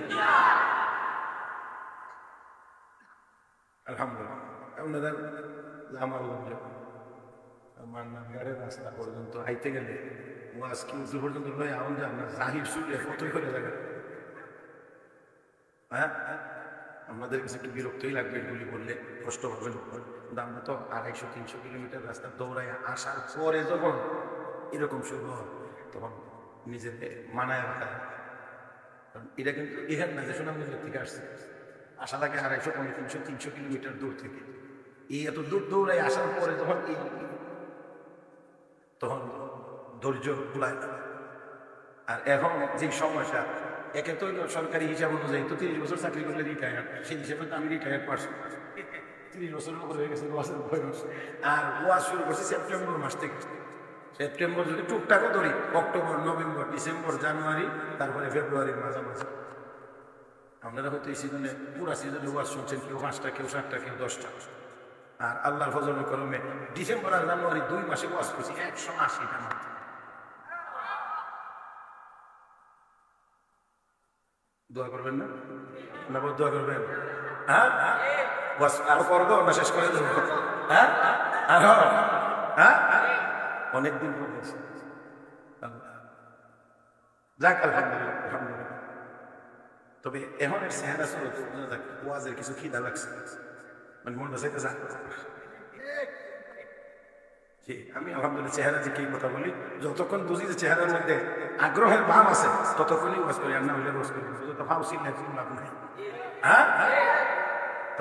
আলহামদুলিল্লাহ। আমার নামগাড়ের রাস্তা পর্যন্ত আইতে গেলে ওয়াজ কি উঁচু পর্যন্ত লয় আউন যান না, জাহির শুনলে কতই করে যাবে। হ্যাঁ, আমাদের কাছে একটু বিরক্তই লাগবে এগুলি বললে, কষ্ট হবে। আমরা তো 250-300 কিলোমিটার রাস্তা দৌড়াই আসার পরে যখন এরকম শুরু হয় তখন নিজের মানায় রাখা। কারণ এটা কিন্তু এখানে না যে সুনামগঞ্জ থেকে আসছে, আসা থাকে 250-300 কিলোমিটার দূর থেকে। এই এত দূর দৌড়াই আসার পরে তখন ধৈর্য কুলায় না। আর এখন যে সময়টা, একে তো সরকারি হিসাব অনুযায়ী তো 30 বছর চাকরি করলে রিটায়ার, সেই হিসেবে তো আমি রিটায়ার পারছি, 30 বছরের উপর হয়ে গেছে ওয়াজের বয়স। আর ওয়াজ শুরু করছি সেপ্টেম্বর মাস থেকে। সেপ্টেম্বর যদি টুকটাকও ধরি, অক্টোবর, নভেম্বর, ডিসেম্বর, জানুয়ারি, তারপরে ফেব্রুয়ারির মাঝামাঝি। আপনারা হয়তো এই সিজনে, পুরা সিজনে ওয়াজ শুনছেন, কেউ 5টা, কেউ 7টা, কেউ 10টা। আর আল্লাহর ফজলের করমে ডিসেম্বর আর জানুয়ারি 2 মাসে ওয়াজ করছি 180টা মাত্র। দোয়া করবেন না? না দোয়া করবেন? হ্যাঁ, আরো করবো না শেষ করে দেবো? হ্যাঁ, আরো? হ্যাঁ, অনেকদিন পর যাক, আলহামদুলিল্লাহ আলহামদুলিল্লাহ। তবে এমনের চেহারা স্বরূপ ওয়াজের কিছু খিদা লাগছে, মানে মনটা চাইতে যাক। আমি আলহামদুলিল্লাহ চেহারা যে কি কথা বলি, যতক্ষণ বুঝি যে চেহারার মধ্যে আগ্রহের ভাব আছে ততক্ষণই ওয়াজ করি, আর না হইলে ওয়াজ করি। যত ভাব ছিল লাভ নেই। হ্যাঁ,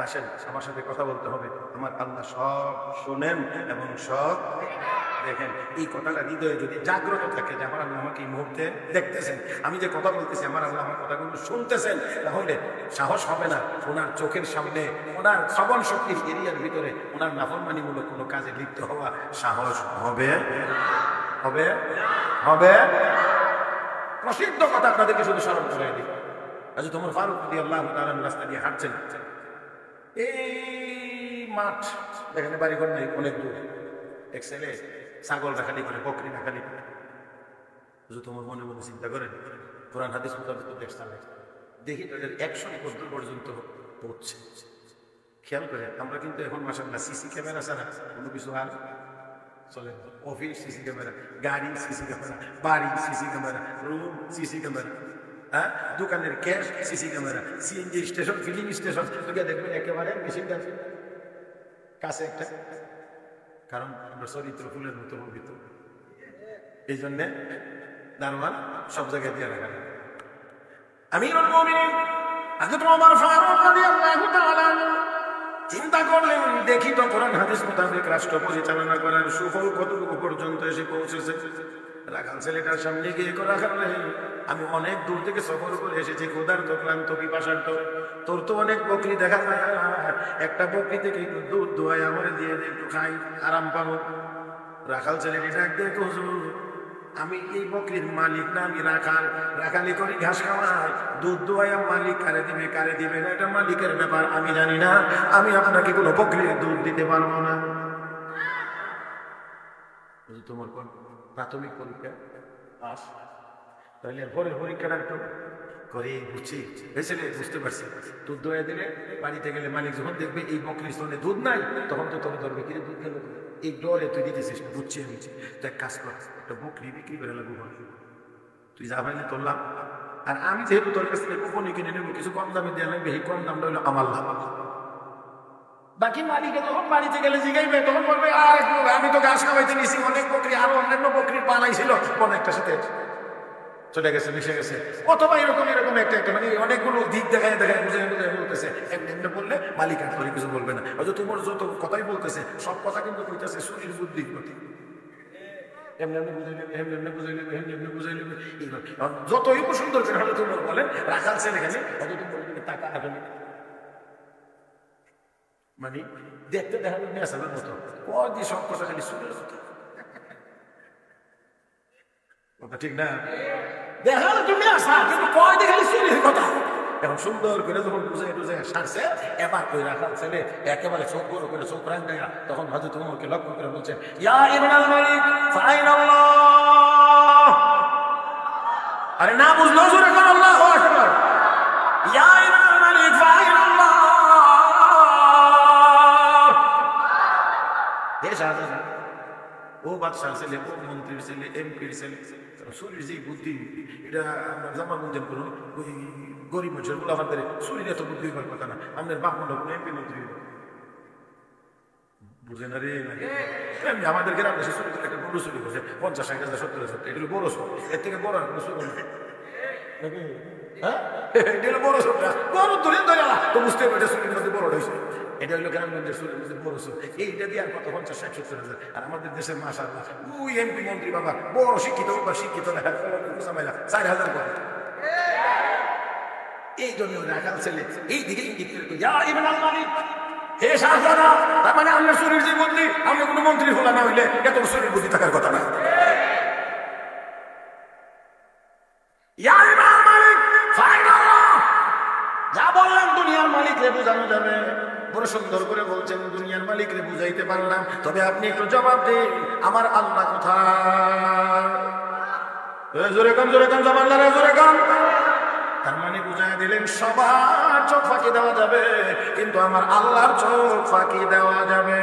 আসেন আমার সাথে কথা বলতে হবে। আমার আল্লাহ সব শোনেন এবং সব দেখেন। এই কথাটা হৃদয়ে যদি জাগ্রত থাকে যে আমার আল্লাহ আমাকে এই মুহূর্তে দেখতেছেন, আমি যে কথা বলতেছি আমার আল্লাহ আমার কথাগুলো শুনতেছেন, তাহলে সাহস হবে না ওনার চোখের সামনে, ওনার শ্রবণ শক্তির এরিয়ার ভিতরে ওনার নাফরমানিমূলক কোনো কাজে লিপ্ত হওয়া সাহস হবে হবে হবে। প্রসিদ্ধ কথা আপনাদেরকে শুধু স্মরণ করে দিই। আজ তোমার ফারুক রাদিয়াল্লাহু তাআলা রাস্তা দিয়ে হাঁটছেন, এই মাঠ, এখানে বাড়িঘর নেই, অনেক দূর। এক ছেলে ছাগল রাখালি করে, বকরি রাখালি করে। তোমার মনে মনে চিন্তা করেন, কোরআন হাদিস মোতাবেক দেশ চালায়, দেখি তাদের 100 বছর পর্যন্ত পৌঁছছে। খেয়াল করে, আমরা কিন্তু এখন মাশাআল্লাহ সিসি ক্যামেরা ছাড়া কোনো কিছু আর চলে। অফিস সিসি ক্যামেরা, গাড়ি সিসি ক্যামেরা, বাড়ি CC camera, room CC camera, হ্যাঁ, দোকানের cash CC camera, CNG station, filling station, তোকে দেখবেন একেবারে মেশিনটা কাছে একটা। কারণ আমরা চরিত্র ফুলের মতো পবিত্র, এই জন্যে দারোয়ান সব জায়গায় দিয়ে রাখা। আমিরুল মুমিনিন হযরত ওমর ফারুক রাদিয়াল্লাহু তাআলা চিন্তা করলেন, দেখি তো কোরআন হাদিস মোতাবেক রাষ্ট্র পরিচালনা করার সুফল কতটুকু পর্যন্ত এসে পৌঁছেছে। রাখাল ছেলেটার সামনে গিয়ে রাখাল, আমি অনেক দূর থেকে সফর করে এসেছি, ক্ষুধার্ত, ক্লান্ত, পিপাসার্ত, তোর তো অনেক বকরি দেখা যায়, একটা বকরি থেকে একটু দুধ দোয়াই আমার দিয়ে একটু খাই, আরাম পাবো। রাখাল ছেলেটি ডাক দিয়ে, হুজুর আমি এই বকরির মালিক না, আমি রাখাল, রাখালি করি, ঘাস খাওয়াই, দুধ দোয়াই, মালিক কারে দিবে না, এটা মালিকের ব্যাপার, আমি জানি না, আমি আপনাকে কোনো বকরির দুধ দিতে পারবো না। তোমার প্রাথমিক পরীক্ষা পাস, তাহলে পরের পরীক্ষাটা একটু করে বুঝছি, ছেলে বুঝতে পারছি, দুধ দোয়া দিলে বাড়িতে গেলে মালিক যখন দেখবে এই বকরির স্তনে দুধ নাই, তখন তো তবে ধরবে কিনে দুধ গেল, এই ডরে তুই দিতেছিস, বুঝছি আমি। তো এক কাজ কর, একটা বকরি বিক্রি করে লাগবো, তুই যা ভাইলে তোর লাভ, আর আমি যেহেতু তোর কাছ থেকে কুপনি কিনে নেবো, কিছু কম দামে দেওয়া লাগবে, এই কম দামটা হলো আমার লাভ। বাকি মালিকে যখন বাড়িতে গেলে জিগাইবে, তখন বলবে আর আমি তো ঘাস খাওয়াইতে নিছি, অনেক বকরি আরো অন্যান্য বকরির পালাই ছিল কোন একটা সাথে চলে গেছে, মিশে গেছে। অথবা এরকম এরকম একটা একটা মানে অনেকগুলো দিক দেখায় দেখায় বুঝে বুঝে বলতেছে। এমনি এমনি বললে মালিক আর করে কিছু বলবে না। হয়তো তোমার যত কথাই বলতেছে সব কথা কিন্তু কইতেছে শরীর বুদ্ধির প্রতি। এমনি এমনি বুঝাই নেবে, এমনি এমনি বুঝাই নেবে, এমনি এমনি বুঝাই নেবে। যতই সুন্দর করে হলে তোমার বলেন রাখাল ছেলে এখানে অত তোমার টাকা আগামী মানে দেখতে দেখা যাবে নেশাবের মতো, কদিন সব কথা খালি শুনের মতো। কথা ঠিক না? দেখা যাবে তুমি আসা, কিন্তু কয়দিন খালি শুনের কথা। এখন সুন্দর করে যখন বুঝাই টুঝাই সারছে, এবার ওই রাখাল ছেলে একেবারে চোখ বড় করে চোখ রাখ দেয়া, তখন হযরত ওমরকে লক্ষ্য করে বলছেন, ইয়া ইবনাল মালিক ফাইনাল্লাহ। আরে না বুঝলো জোরে কর আল্লাহু আকবার। ইয়া ইবনাল মালিক ফাইনাল্লাহ। ও বাদশাহ ছেলে, ও মন্ত্রীর ছেলে, এমপির ছেলে, শরীর যে বুদ্ধি, এটা আমরা জামা গুঞ্জন করুন। ওই গরিব মানুষের গুলো আমাদের শরীর এত বুদ্ধি হওয়ার কথা না। আমাদের বাপ মন্ডল কোনো এমপি মন্ত্রী বুঝে না রে। এমনি আমাদের গ্রাম দেশে চুরি একটা গরু চুরি করছে 50-60,000 70,000, এটা হলো বড় সব। এর থেকে বড় আর কোনো চুরি নাকি? হ্যাঁ, এটা হলো বড় সব। গরু ধরে ধরে তো বুঝতে পারছে চুরির মধ্যে বড় হয়েছে। এটা হলো গ্রামগঞ্জের চুরির মধ্যে বড় সব। এইটা দিয়ে আর কত 50-60-70,000। আর আমাদের দেশের মাশাআল্লাহ ওই এমপি মন্ত্রী বাবা বড় শিক্ষিত বা শিক্ষিত না 4,000 করে। এই জন্য রাখাল ছেলে এই দিকে ইঙ্গিত করে, ইয়া ইবনাল মালিক, হে শাহজাদা, তার মানে আমরা শরীর যে বুদ্ধি, আমরা কোনো মন্ত্রী হলা না হইলে এত শরীর বুদ্ধি থাকার কথা না। ইয়া ইবনাল মালিক ফাইনাল্লাহ। যা বললাম দুনিয়ার মালিকরে বোঝানো যাবে, বড় সুন্দর করে বলছেন দুনিয়ার মালিকরে বুঝাইতে পারলাম, তবে আপনি একটু জবাব দেন আমার আল্লাহ কোথায়? জোরে কান জোরে কান, জবাব আল্লাহ জোরে কান। তার মানে বুঝাই দিলেন সবার চোখ ফাঁকি দেওয়া যাবে, কিন্তু আমার আল্লাহর চোখ ফাঁকি দেওয়া যাবে।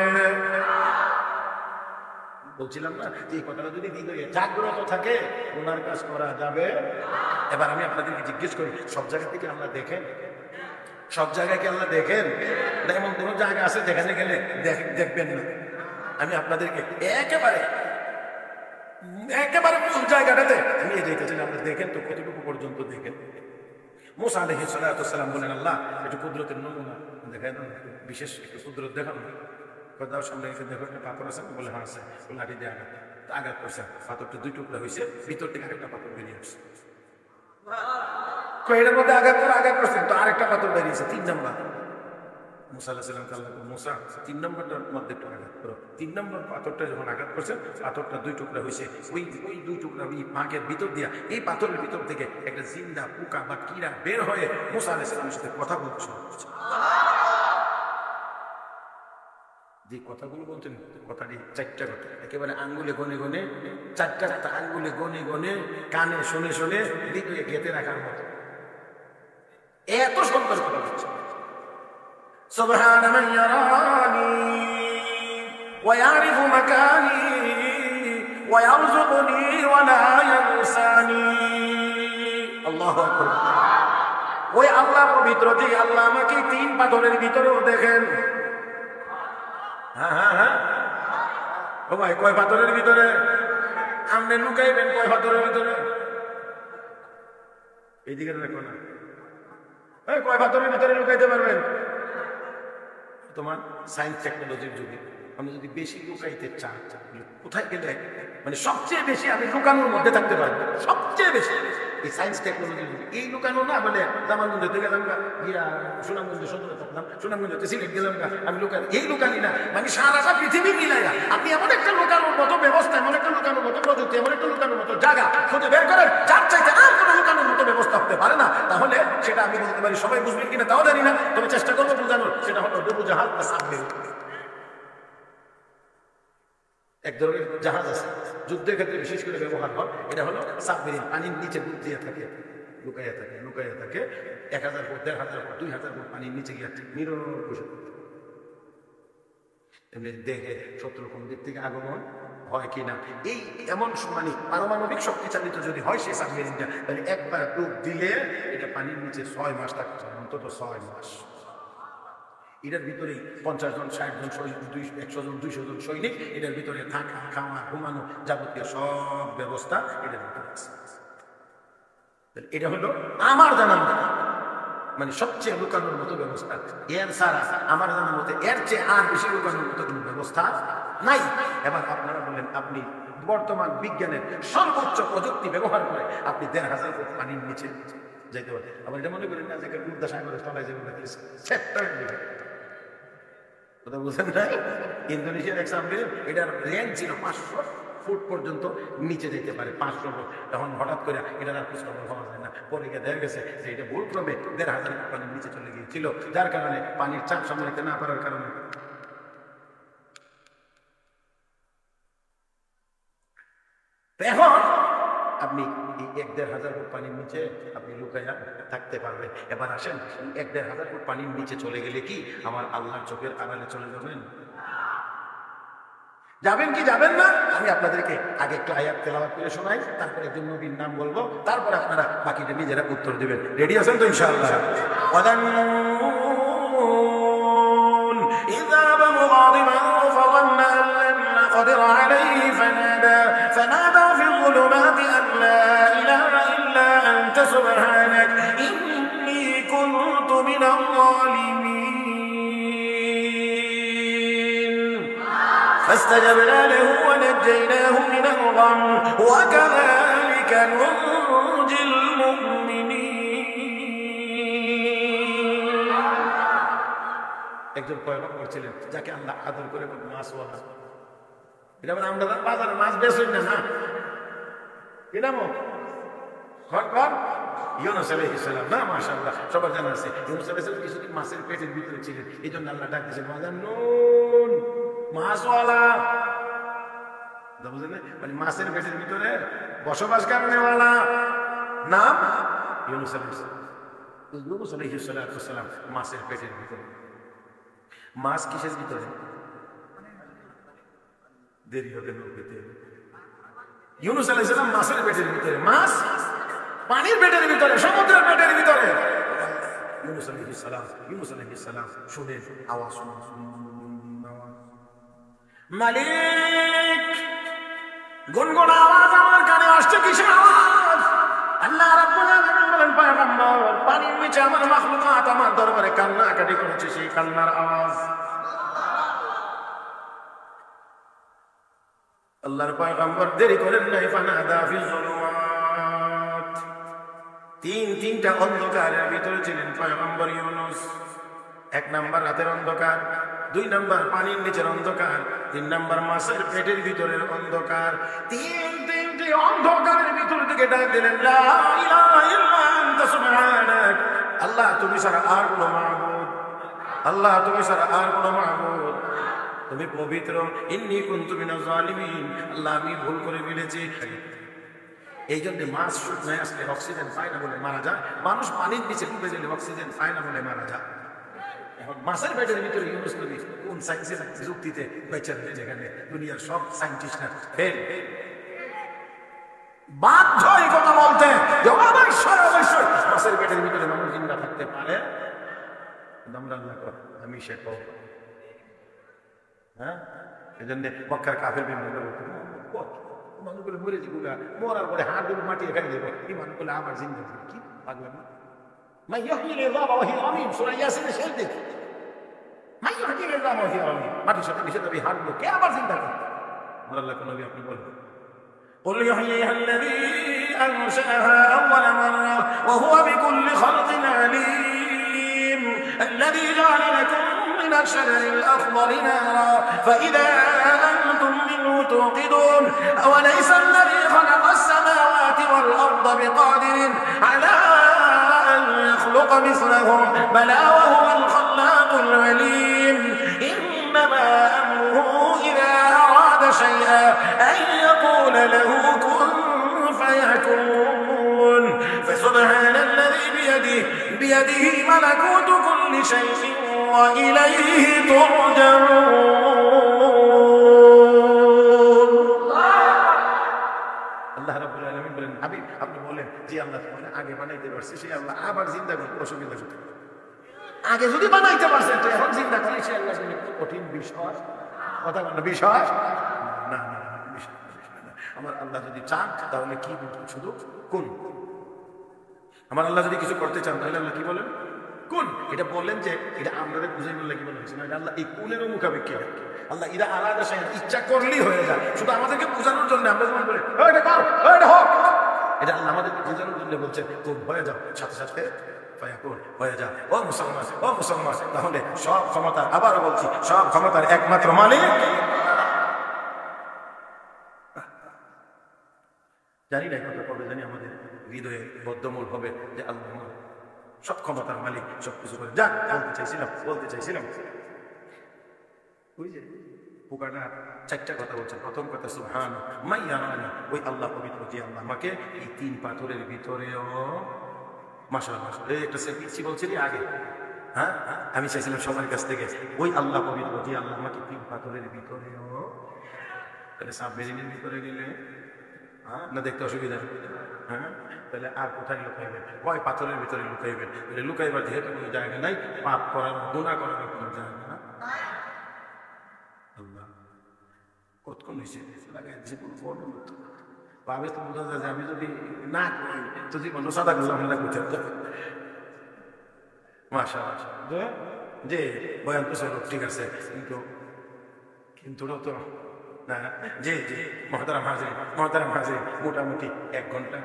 বলছিলাম না যে কথাটা যদি হৃদয়ে জাগ্রত থাকে ওনার কাজ করা যাবে। এবার আমি আপনাদেরকে জিজ্ঞেস করি, সব জায়গা থেকে আল্লাহ দেখেন? সব জায়গায় কি আল্লাহ দেখেন? এমন কোন জায়গা আছে যেখানে গেলে দেখবেন না? আমি আপনাদেরকে একেবারে একেবারে কোন জায়গাটাতে নিয়ে যেতেছেন, আপনারা দেখেন তো কতটুকু পর্যন্ত দেখেন। মুসা আলাইহিস সালাম বলেন, আল্লাহ একটু কুদরতের নমুনা দেখায় না, বিশেষ একটু কুদরত দেখানো। কোথাও সামনে এসে দেখো একটা পাথর আছে, বলে হ্যাঁ আছে, লাঠি দিয়ে আঘাত করছে, পাথরটা 2 টুকরা হয়েছে, ভিতর থেকে আরেকটা পাথর বেরিয়ে আসছে। এটার মধ্যে আঘাত করছেন তো আরেকটা পাথর বেরিয়েছে, 3 নম্বর। মুসা আলাইহিস সালাম আল্লাহ মুসা 3 নম্বরটার মধ্যে একটু আঘাত করো। 3 নম্বর পাথরটা যখন আঘাত করছে, পাথরটা 2 টুকরা হয়েছে। ওই 2 টুকরা ওই পাঁকের ভিতর দিয়া, এই পাথরের ভিতর থেকে একটা জিন্দা পোকা বা কিরা বের হয়ে মুসা আলাইহিস সালামের সাথে কথা বলছে। যে কথাগুলো বলতেন, কথাটি 4টা কথা, একেবারে আঙ্গুলে গনে গনে, 4টা আঙ্গুলে গনে গনে, কানে শুনে শুনে, হৃদয়ে গেঁথে রাখার মতো এত সুন্দর কথা বলছে। سبحان من يراني ويعرف مكاني ويرزقني ولا ينساني। আল্লাহু আকবার। ওই আল্লাহ পবিত্র, যে আল্লাহ আমাকে 3 পাথরের ভিতরেও দেখেন। হ্যাঁ হ্যাঁ হ্যাঁ, ও ভাই কয় পাথরের ভিতরে? আপনি লুকাইবেন কয় পাথরের ভিতরে? এইদিকে দেখো না, কয় পাথরের ভিতরে লুকাইতে পারবেন? তোমার সায়েন্স টেকনোলজির যুগে আমি যদি বেশি লুকাইতে চাই, কোথায় গেলে মানে সবচেয়ে বেশি আমি লুকানোর মধ্যে থাকতে পারবো? সবচেয়ে বেশি এই সায়েন্স টেকনোলজির যুগে। এই লুকানো না বলে জামালগঞ্জে গেলাম গিয়া, সুনামগঞ্জে সদরে থাকলাম, সুনামগঞ্জে সিলেট গেলাম গা, আমি লুকানি। এই লুকানি না, মানে সারাটা পৃথিবী মিলাইয়া আপনি এমন একটা লুকানোর মতো ব্যবস্থা, এমন একটা লুকানোর মতো প্রযুক্তি, এমন একটা লুকানোর মতো জায়গা খুঁজে বের করেন যার চাইতে আর কোনো লুকানোর মতো ব্যবস্থা হতে পারে না। তাহলে সেটা আমি বলতে পারি, সবাই বুঝবেন কিনা তাও জানি না, তবে চেষ্টা করবো বোঝানোর। সেটা হলো ডুবু জাহাজ বা সাবমেরিন। এক ধরনের জাহাজ আছে, যুদ্ধের ক্ষেত্রে বিশেষ করে ব্যবহার হয়, এটা হলো সাবমেরিন। পানির নিচে ডুব দিয়ে থাকে, লুকাইয়া থাকে 1000 ফুট, 1500 ফুট, 2000 ফুট পানির নিচে গিয়ে নীরব বসে এমনি দেখে শত্রু কোন দিক থেকে আগমন হয় কিনা। এই এমন মানে পারমাণবিক শক্তি চালিত যদি হয় সেই সাবমেরিনটা, তাহলে একবার ডুব দিলে এটা পানির নিচে 6 মাস থাকতে হবে, অন্তত 6 মাস। এটার ভিতরে 50 জন 60 জন 100 জন 200 জন সৈনিক, এটার ভিতরে থাকা খাওয়া ঘুমানো যাবতীয় সব ব্যবস্থা এটার ভিতরে আছে। এটা হলো আমার জানার মতো মানে সবচেয়ে লুকানোর মতো ব্যবস্থা। এর ছাড়া আমার জানার মতো এর চেয়ে আর বেশি লুকানোর মতো কোনো ব্যবস্থা নাই। এবার আপনারা বলেন, আপনি বর্তমান বিজ্ঞানের সর্বোচ্চ প্রযুক্তি ব্যবহার করে আপনি 1500 ফুট পানির নিচে যাইতে পারেন। আবার এটা মনে করেন না যে দুর্দা সাগরের তলায় যাবেন, কথা বুঝেন না? ইন্দোনেশিয়ার এক সাবমেরিন, এটার রেঞ্জ ছিল 500 ফুট পর্যন্ত নিচে যেতে পারে, 500 ফুট। তখন হঠাৎ করে এটা আর খোঁজ খবর পাওয়া যায় না। পরে গিয়ে দেখা গেছে যে এটা ভুলক্রমে 1500 ফুট পানির নিচে চলে গিয়েছিল, যার কারণে পানির চাপ সামলাতে না পারার কারণে এখন আপনি 1000-1500 ফুট পানির নিচে আপনি লুকাইয়া থাকতে পারবেন। এবার আসেন, 1000-1500 ফুট পানির নিচে চলে গেলে কি আমার আল্লাহর চোখের আড়ালে চলে যাবেন? যাবেন কি যাবেন না? আমি আপনাদেরকে আগে একটু আয়াত তেলাওয়াত করে শোনাই, তারপরে একজন নবীর নাম বলবো, তারপরে আপনারা বাকিটা নিজেরা উত্তর দিবেন। রেডি আছেন তো ইনশাআল্লাহ? قدر عليه فنادى في الظلمات أن لا إله إلا أنت سبحانك إني كنت من الظالمين فاستجبنا له ونجيناه من الغم وكذلك ننجي المؤمنين একজন পয়গম্বর ছিলেন যাকে আল্লাহ আদর করে মাছওয়ালা। এটা আমরা বাজারে মাছ বেচেন না, কি নাম ইউনূস আলাইহিস সালাম না? মাশাআল্লাহ, সবার জানা আছে। ইউনূস আলাইহিস সালাম কিছুদিন মাছের পেটের ভিতরে ছিলেন, এই জন্য আল্লাহ ডাক দিয়েছেন নুন মাছওয়ালা। বুঝলেন? মানে মাছের পেটের ভিতরে বসবাস করেওয়ালা নাম ইউনূস আলাইহিস সালাম। ইউনূস আলাইহিস সালাম মাছের পেটের ভিতরে। মাছ কিসের ভিতরে? দেরি হবে নৌকেতে। ইউনূস আলাইহিস সালাম মাছের পেটের ভিতরে, মাছ পানির পেটের ভিতরে, সমুদ্রের পেটের ভিতরে। ইউনূস আলাইহিস সালাম শুনেন আওয়াজ, মালিক গুনগুন আওয়াজ আমার কানে আসছে, কিসের আওয়াজ? আল্লাহ রাব্বুল আলামিন বলেন, পয়গম্বর পানির নিচে আমার মাখলুকাত আমার দরবারে কান্নাকাটি করছে, সেই কান্নার আওয়াজ। আল্লাহর পয়গম্বর দেরি করেন নাই, ফানাদা ফিল যুলুমাত। তিনটা অন্ধকারের ভিতরে ছিলেন পয়গম্বর ইউনূস। 1 নাম্বার রাতের অন্ধকার, 2 নাম্বার পানির নিচের অন্ধকার, 3 নাম্বার মাছের পেটের ভিতরের অন্ধকার। তিনটি অন্ধকারের ভিতর থেকে ডাক দিলেন, লা ইলাহা ইল্লা আনতা সুবহানাক। আল্লাহ তুমি ছাড়া আর কোনো মাবুদ, আল্লাহ তুমি ছাড়া আর কোনো মাবুদ, তুমি পবিত্র। ইন্নী কুনতু মিনাজ জালিমিন, আল্লাহ আমি ভুল করে ফেলেছি। এই জন্য মাছ শুকনায় আসলে অক্সিজেন পায় না বলে মারা যায়, মানুষ পানির নিচে ডুবে গেলে অক্সিজেন পায় না বলে মারা যায়। এখন মাছের পেটের ভিতরে ইউনূস নবী কোন সায়েন্সের যুক্তিতে বেঁচে রয়েছে, যেখানে দুনিয়ার সব সায়েন্টিস্টরা ফেল, বাধ্য এই কথা বলতে যে অবশ্যই মাছের পেটের ভিতরে মানুষ জিন্দা থাকতে পারে। আমি সে হ্যাঁ, এই জন্য মক্কার কাফের মানুষগুলো মরে যেগুলা মরার পরে হাত ধরে মাটিয়ে ফেলে দেবো, এই মানুষগুলো আবার জিন্দা থাকবে। কি পাগলাম না? মাটির সাথে মিশে যাবে হাড়গুলো, কে আবার জিন্দা করে? আমার আল্লাহ নবী আপনি বলবেন, قل يحييها الذي أنشأها أول مرة وهو بكل خلق عليم الذي جعل لكم من الشجر الأخضر نارا فإذا أنتم منه توقدون أوليس الذي خلق السماوات والأرض بقادر على أن يخلق مثلهم بلى وهو الخلاق العليم إنما أمره إذا أراد شيئا أن يقول له كن فيكون فسبحان الذي بيده ملكوت كل شيء وإليه ترجعون জি আল্লাহ মানে আগে বানাইতে পারছে সেই আল্লাহ আবার জিন্দা করতে অসুবিধা করতে আগে যদি বানাইতে পারছে তো এখন জিন্দা করে সে আল্লাহ কঠিন বিষয় কথা বলে বিষয় না না বিষয় না। আমার আল্লাহ যদি চান তাহলে কি বলবেন শুধু কোন আমার আল্লাহ যদি কিছু করতে চান তাহলে আল্লাহ কি বলেন কোন এটা বললেন যে এটা আমাদের বুঝাই বললে কি বলেন না আল্লাহ এই কোনেরও মুখাপেক্ষি আল্লাহ এরা আলাদা ইচ্ছা করলেই হয়ে যায় শুধু আমাদেরকে বোঝানোর জন্য আমরা যেমন বলি এটা হোক এটা আল্লাহ আমাদেরকে বোঝানোর জন্য বলছে কোন হয়ে যাও সাথে সাথে হয়ে যা ও মুসলমান তাহলে সব ক্ষমতা আবারও বলছি সব ক্ষমতার একমাত্র মালিক জানি না কথা কবে জানি আমাদের হৃদয়ে বদ্ধমূল হবে যে আল্লাহ সব ক্ষমতার মালিক সবকিছু করে যা বলতে চাইছিলাম ওই যে পোকাটা চারটা কথা বলছেন প্রথম কথা সুবহান মাইয়ারানি ওই আল্লাহ পবিত্র যে আল্লাহ আমাকে এই 3 পাথরের ভিতরেও মাশাআল্লাহ একটা সেপিছি বলছিলি আগে হ্যাঁ আমি চাইছিলাম সবার কাছ থেকে ওই আল্লাহ পবিত্র যে আল্লাহ আমাকে 3 পাথরের ভিতরেও তাহলে সাবমেরিনের ভিতরে গেলে হ্যাঁ না দেখতে অসুবিধা হ্যাঁ তাহলে আর কোথায় লুকাইবেন কয় পাথরের ভিতরে লুকাইবেন লুকাইবার যেহেতু কোনো জায়গা নাই পাপ করার গুনাহ করার কোনো জায়গা না আল্লাহ কতক্ষণ হয়েছে লাগাই দিয়েছে কোনো ফোন পাবে তো বোঝা যায় যে আমি যদি না করি তো জীবন সাদা করলাম না করতে মাশা যে বয়ান তো ঠিক আছে কিন্তু তো না জি মহতারাম হাজির মোটামুটি 1 ঘন্টা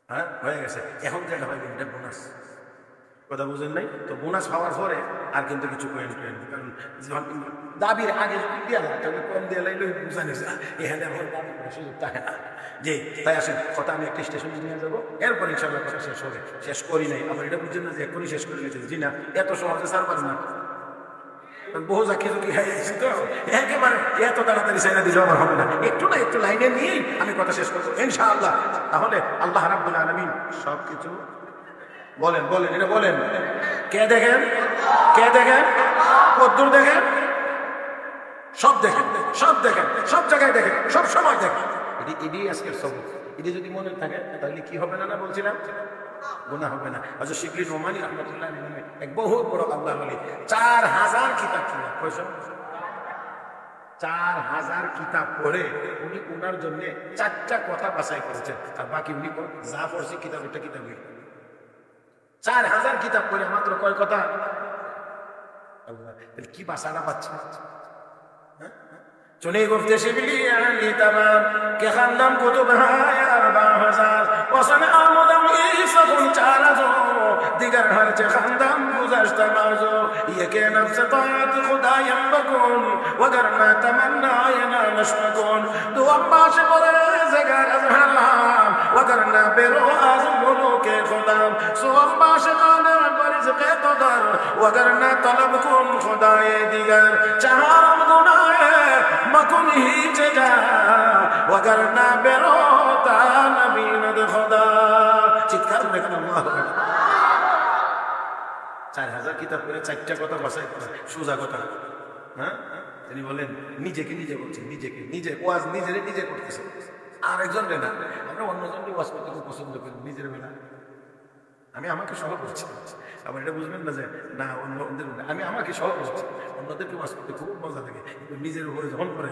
হ্যাঁ হয়ে গেছে এখন যেটা হয় এটা বোনাস কথা বুঝেন নাই তো বোনাস পাওয়ার পরে আর কিন্তু কিছু কারণ দাবির আগে দিয়া তাহলে কম দিয়ে লাইলে বুঝা নিয়েছে এখানে আমার দাবি করার সুযোগ থাকে না জি তাই আসেন কথা আমি একটা স্টেশনে নিয়ে যাবো এরপর ইনশাআল্লাহ কথা শেষ হবে শেষ করি নাই আবার এটা বুঝছেন না যে এখনই শেষ করে নিয়েছে জি না এত সহজে সারবার না বহু জাকি জুকি খাইছি তো একেবারে এত তাড়াতাড়ি ছেড়ে দিলে আমার হবে না একটু লাইনে নিয়েই আমি কথা শেষ করবো ইনশাআল্লাহ তাহলে আল্লাহ রাব্বুল আলামিন সবকিছু বলেন এটা বলেন কে দেখেন কদ্দুর দেখেন সব জায়গায় দেখেন সব সময় দেখেন এটি আজকের সবক এটি যদি মনে থাকে তাহলে কি হবে না বলছিলাম গুনাহ হবে না হযরত শিবলি নোমানী রাহমাতুল্লাহ আলাইহি এক বহুত বড় আল্লাহ ওলি 4000 কিতাব ছিলেন 4000 কিতাব পড়ে উনি ওনার জন্য 4টা কথা বাছাই করেছেন আর বাকি উনি যা পড়ছে কিতাবটা কিতাবই 4000 কিতাব পড়ে মাত্র কয় কথা আল্লাহ কি বাসাটা পাচ্ছে चुनी गुफ्त शिबली अली तमाम के खानदान कुतुब है 4000 वसन आमदम ईसकुन 400 दिगर हर चे खानदान गुज़श्ता मौजू ये के नफ्स तात खुदा यंबकुन वगरना तमन्ना यना नशमकुन दो अब्बाश करे जगर अजहलाम वगरना बेरो आज़मुनो के खुदाम सो अब्बाश कादर बरिज़ के तदर वगरना तलब कुन खुदाए दिगर चाहारम गुनाए मकुन ही जगा वगरना बेरोता नबी नद खुदा चित्कार में कहना अल्लाह 4000 কিতাব পড়ে 4টা কথা বাছাই করা সোজা কথা হ্যাঁ তিনি বলেন নিজে বলছেন নিজে ওয়াজ নিজে করতেছে আর একজন রে না আমরা অন্যজনকে ওয়াজ করতে খুব পছন্দ করি নিজের বেলা আমি আমাকে সহ করছি আবার এটা বুঝবেন না যে না অন্যদের আমি আমাকে সহ করছি অন্যদেরকে ওয়াজ করতে খুব মজা লাগে কিন্তু নিজের উপরে যখন করে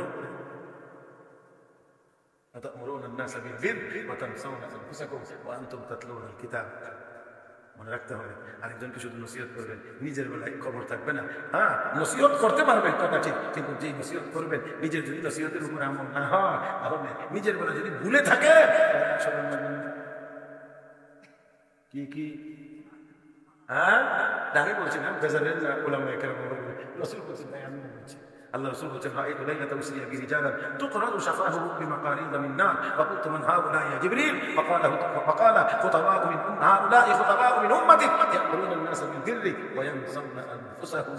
أتأمرون الناس بالبر وتنسون أنفسكم وأنتم تتلون الكتاب মনে রাখতে হবে আরেকজনকে শুধু নসিহত করবেন নিজের বেলায় খবর থাকবে না হ্যাঁ নসিহত করতে পারবেন কথা ঠিক কিন্তু যে নসিহত করবেন নিজের যদি নসিহতের উপর আমল না হয় তাহলে নিজের বেলা যদি ভুলে থাকে কি হ্যাঁ আমি বলছি না বেজারের ওলামায়ে কেরাম রাসূল বলছেন ভাই আমি বলছি আল্লাহ রাসূল বলছেন রাআইতু লাইলাতা উসরিয়া বিরিজালান তুকরাদু শাফাহুম বিমাকারিদ মিন নার ওয়া কুনতু মান হাউলা ইয়া জিবরিল ফাকালা খুতাবাউ মিন হাউলা খুতাবাউ মিন উম্মতি ইয়া'মুরুনা আন-নাস বিল বিররি ওয়া ইয়ানসাউনা আনফুসাহুম